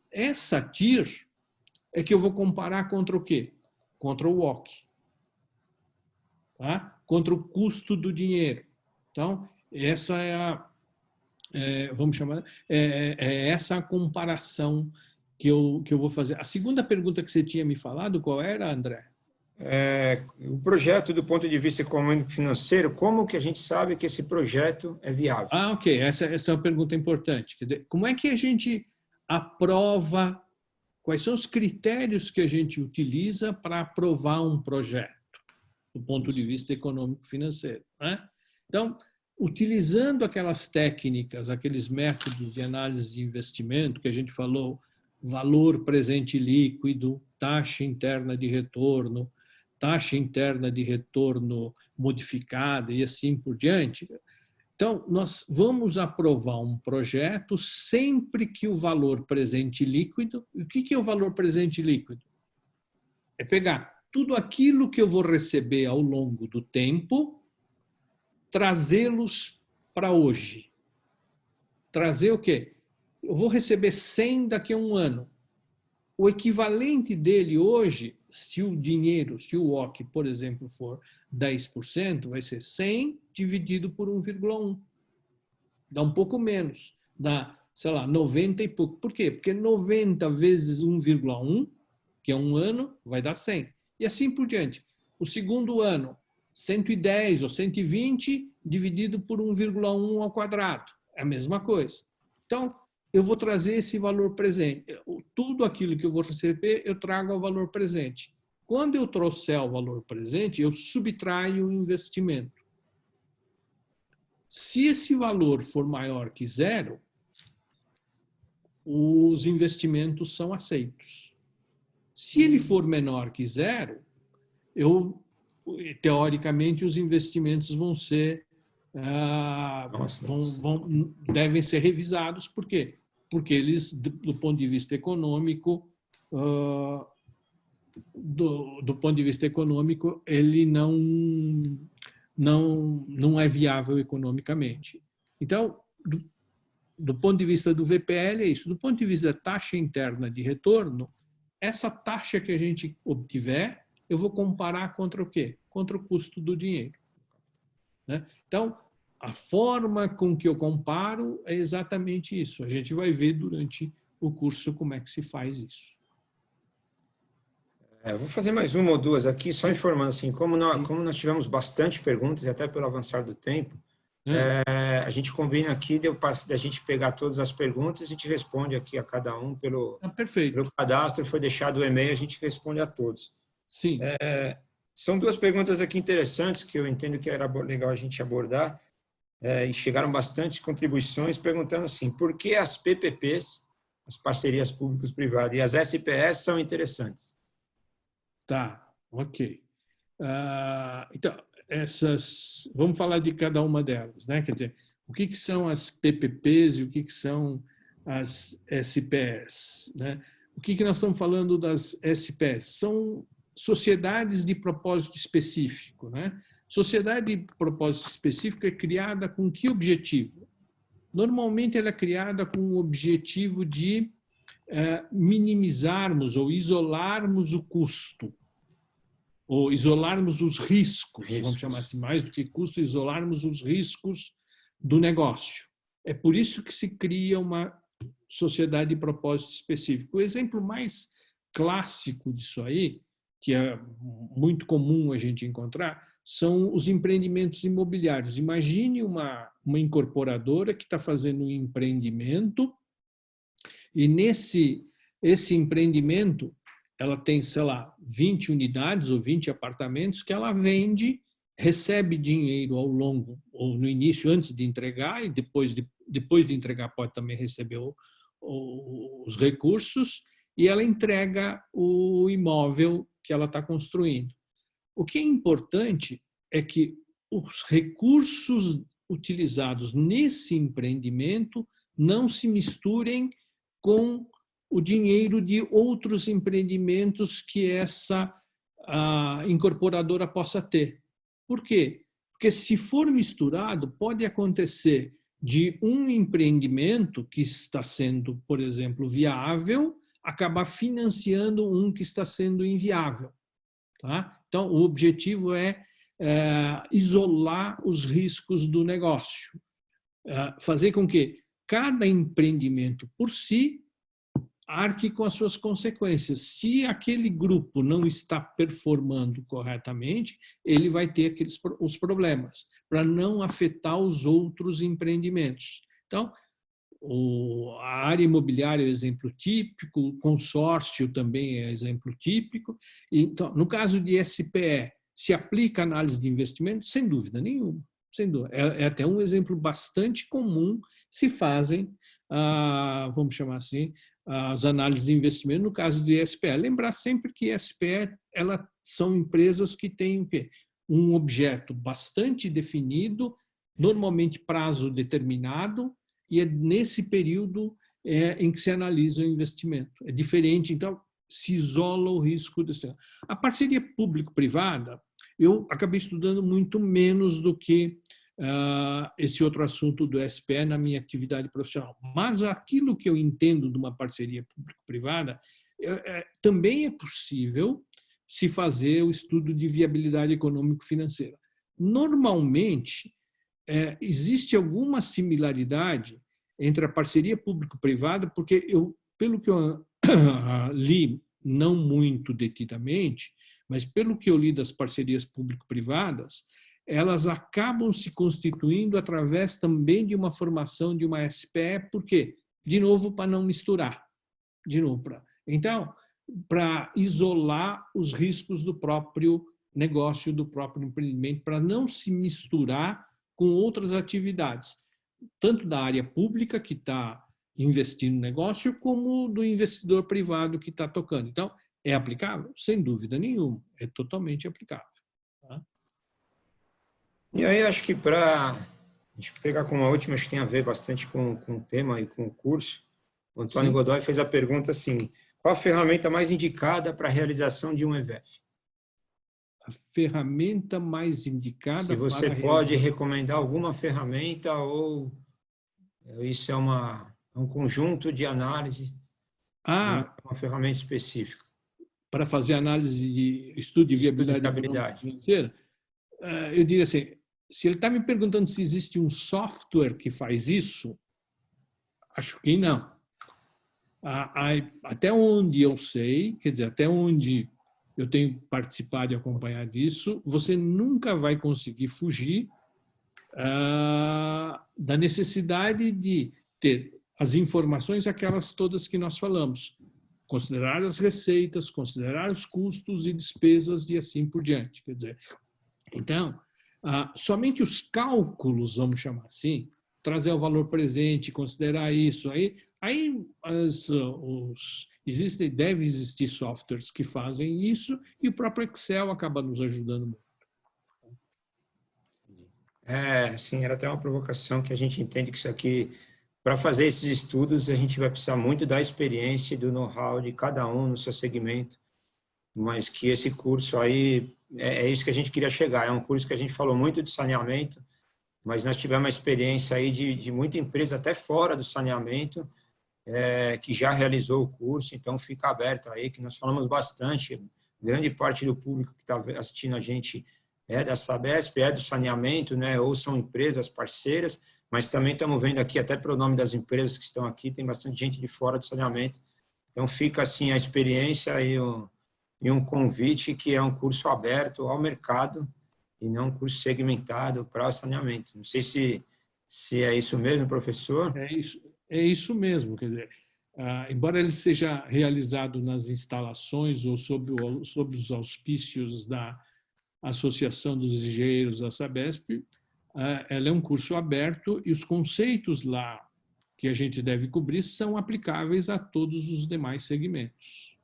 Essa TIR é que eu vou comparar contra o quê? Contra o WACC. Tá? Contra o custo do dinheiro. Então, essa é vamos chamar, essa a comparação que eu vou fazer. A segunda pergunta que você tinha me falado, qual era, André? O projeto, do ponto de vista econômico e financeiro, como que a gente sabe que esse projeto é viável? Ok. Essa é uma pergunta importante. Quer dizer, como é que a gente aprova, quais são os critérios que a gente utiliza para aprovar um projeto, do ponto de vista econômico-financeiro, né? Então, utilizando aquelas técnicas, aqueles métodos de análise de investimento que a gente falou, valor presente líquido, taxa interna de retorno, taxa interna de retorno modificada e assim por diante. Então, nós vamos aprovar um projeto sempre que o valor presente líquido... O que é o valor presente líquido? É pegar tudo aquilo que eu vou receber ao longo do tempo, trazê-los para hoje. Trazer o quê? Eu vou receber 100 daqui a um ano. O equivalente dele hoje, se o dinheiro, se o OC, por exemplo, for 10%, vai ser 100 dividido por 1,1. Dá um pouco menos. Dá, sei lá, 90 e pouco. Por quê? Porque 90 vezes 1,1, que é um ano, vai dar 100. E assim por diante. O segundo ano, 110 ou 120 dividido por 1,1 ao quadrado. É a mesma coisa. Então, eu vou trazer esse valor presente. Tudo aquilo que eu vou receber, eu trago ao valor presente. Quando eu trouxer ao valor presente, eu subtraio o investimento. Se esse valor for maior que zero, os investimentos são aceitos. Se ele for menor que zero, teoricamente, os investimentos vão ser devem ser revisados. Por quê? Porque eles, do ponto de vista econômico, ele não é viável economicamente. Então, do ponto de vista do VPL, é isso. Do ponto de vista da taxa interna de retorno, essa taxa que a gente obtiver, eu vou comparar contra o quê? Contra o custo do dinheiro, né? Então, a forma com que eu comparo é exatamente isso. A gente vai ver durante o curso como é que se faz isso. Vou fazer mais uma ou duas aqui, só informando assim, como nós tivemos bastante perguntas, e até pelo avançar do tempo, a gente combina aqui, da gente pegar todas as perguntas, a gente responde aqui a cada um pelo cadastro, foi deixado o e-mail, a gente responde a todos. Sim. São duas perguntas aqui interessantes, que eu entendo que era legal a gente abordar, e chegaram bastante contribuições, perguntando assim, por que as PPPs, as parcerias públicos-privadas, e as SPS são interessantes? Tá, ok. Então, vamos falar de cada uma delas, né? Quer dizer, o que são as PPPs e o que são as SPS, né? O que nós estamos falando das SPS? São sociedades de propósito específico, né? Sociedade de propósito específico é criada com que objetivo? Normalmente ela é criada com o objetivo de minimizarmos ou isolarmos o custo, ou isolarmos os riscos, vamos chamar assim, mais do que custo, isolarmos os riscos do negócio. É por isso que se cria uma sociedade de propósito específico. O exemplo mais clássico disso aí, que é muito comum a gente encontrar, são os empreendimentos imobiliários. Imagine uma incorporadora que está fazendo um empreendimento e esse empreendimento ela tem, sei lá, 20 unidades ou 20 apartamentos que ela vende, recebe dinheiro ao longo, ou no início, antes de entregar, e depois de entregar pode também receber os recursos, e ela entrega o imóvel que ela está construindo. O que é importante é que os recursos utilizados nesse empreendimento não se misturem com o dinheiro de outros empreendimentos que essa incorporadora possa ter. Por quê? Porque se for misturado, pode acontecer de um empreendimento que está sendo, por exemplo, viável, acabar financiando um que está sendo inviável. Tá? Então, o objetivo é isolar os riscos do negócio, fazer com que cada empreendimento por si arque com as suas consequências. Se aquele grupo não está performando corretamente, ele vai ter os problemas, para não afetar os outros empreendimentos. Então, a área imobiliária é exemplo típico, o consórcio também é exemplo típico. Então, no caso de SPE, se aplica análise de investimento? Sem dúvida nenhuma. Sem dúvida. É até um exemplo bastante comum, se fazem, vamos chamar assim, as análises de investimento no caso de SPE. Lembrar sempre que SPE são empresas que têm o quê? Um objeto bastante definido, normalmente prazo determinado, e é nesse período em que se analisa o investimento. É diferente, então, se isola o risco desse. A parceria público-privada, eu acabei estudando muito menos do que esse outro assunto do SPE na minha atividade profissional. Mas aquilo que eu entendo de uma parceria público-privada, também é possível se fazer o estudo de viabilidade econômico-financeira. Normalmente, existe alguma similaridade entre a parceria público-privada, porque pelo que eu li, não muito detidamente, mas pelo que eu li das parcerias público-privadas, elas acabam se constituindo através também de uma formação de uma SPE, por quê? De novo, para não misturar. Então, para isolar os riscos do próprio negócio, do próprio empreendimento, para não se misturar com outras atividades, tanto da área pública, que está investindo no negócio, como do investidor privado que está tocando. Então, é aplicável? Sem dúvida nenhuma, é totalmente aplicável. Tá? E aí, acho que para a gente pegar com uma última, acho que tem a ver bastante com o tema e com o curso, o Antônio Sim. Godoy fez a pergunta assim: qual a ferramenta mais indicada para a realização de um EVEF? A ferramenta mais indicada Se você para pode recomendar alguma ferramenta ou isso é um conjunto de análise, uma ferramenta específica. Para fazer análise de estudo de viabilidade econômica financeira, eu diria assim, se ele está me perguntando se existe um software que faz isso, acho que não. Até onde eu sei, quer dizer, até onde eu tenho participado e acompanhado isso, você nunca vai conseguir fugir da necessidade de ter as informações, aquelas todas que nós falamos, considerar as receitas, considerar os custos e despesas e assim por diante. Quer dizer, então, somente os cálculos, vamos chamar assim, trazer o valor presente, considerar isso, devem existir softwares que fazem isso e o próprio Excel acaba nos ajudando muito. Sim, era até uma provocação que a gente entende que isso aqui, para fazer esses estudos, a gente vai precisar muito da experiência e do know-how de cada um no seu segmento, mas que esse curso aí, é isso que a gente queria chegar, é um curso que a gente falou muito de saneamento, mas nós tivemos uma experiência aí de muita empresa, até fora do saneamento, que já realizou o curso, então fica aberto aí, que nós falamos bastante, grande parte do público que está assistindo a gente é da Sabesp, é do saneamento, né, ou são empresas parceiras, mas também estamos vendo aqui, até pelo nome das empresas que estão aqui, tem bastante gente de fora do saneamento, então fica assim a experiência e um convite que é um curso aberto ao mercado e não um curso segmentado para saneamento. Não sei se é isso mesmo, professor? É isso mesmo, quer dizer, embora ele seja realizado nas instalações ou sob os auspícios da Associação dos Engenheiros da Sabesp, ela é um curso aberto e os conceitos lá que a gente deve cobrir são aplicáveis a todos os demais segmentos.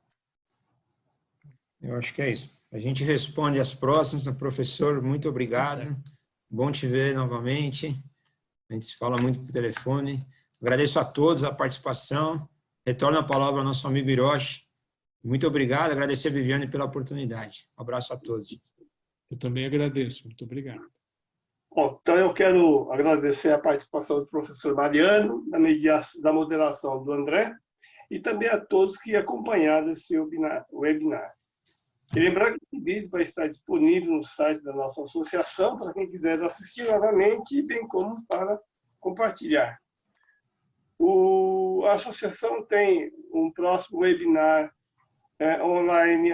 Eu acho que é isso. A gente responde as próximas. Professor, muito obrigado. Bom te ver novamente. A gente se fala muito por telefone. Agradeço a todos a participação. Retorno a palavra ao nosso amigo Hiroshi. Muito obrigado. Agradecer a Viviane pela oportunidade. Um abraço a todos. Eu também agradeço. Muito obrigado. Bom, então eu quero agradecer a participação do professor Mariano, da moderação do André, e também a todos que acompanharam esse webinar. E lembrar que esse vídeo vai estar disponível no site da nossa associação, para quem quiser assistir novamente, bem como para compartilhar. A associação tem um próximo webinar online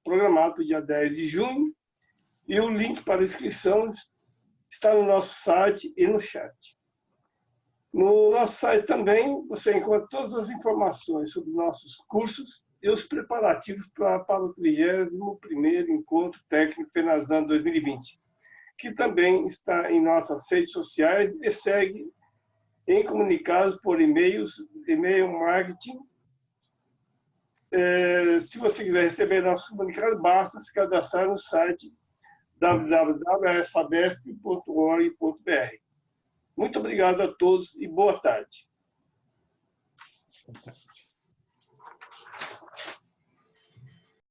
programado para o dia 10 de junho, e o link para inscrição está no nosso site e no chat. No nosso site também você encontra todas as informações sobre nossos cursos e os preparativos para o 31º Encontro Técnico FENASAN 2020, que também está em nossas redes sociais e segue em comunicados por e-mail marketing. Se você quiser receber nosso comunicado, basta se cadastrar no site www.sabesp.org.br. Muito obrigado a todos e boa tarde.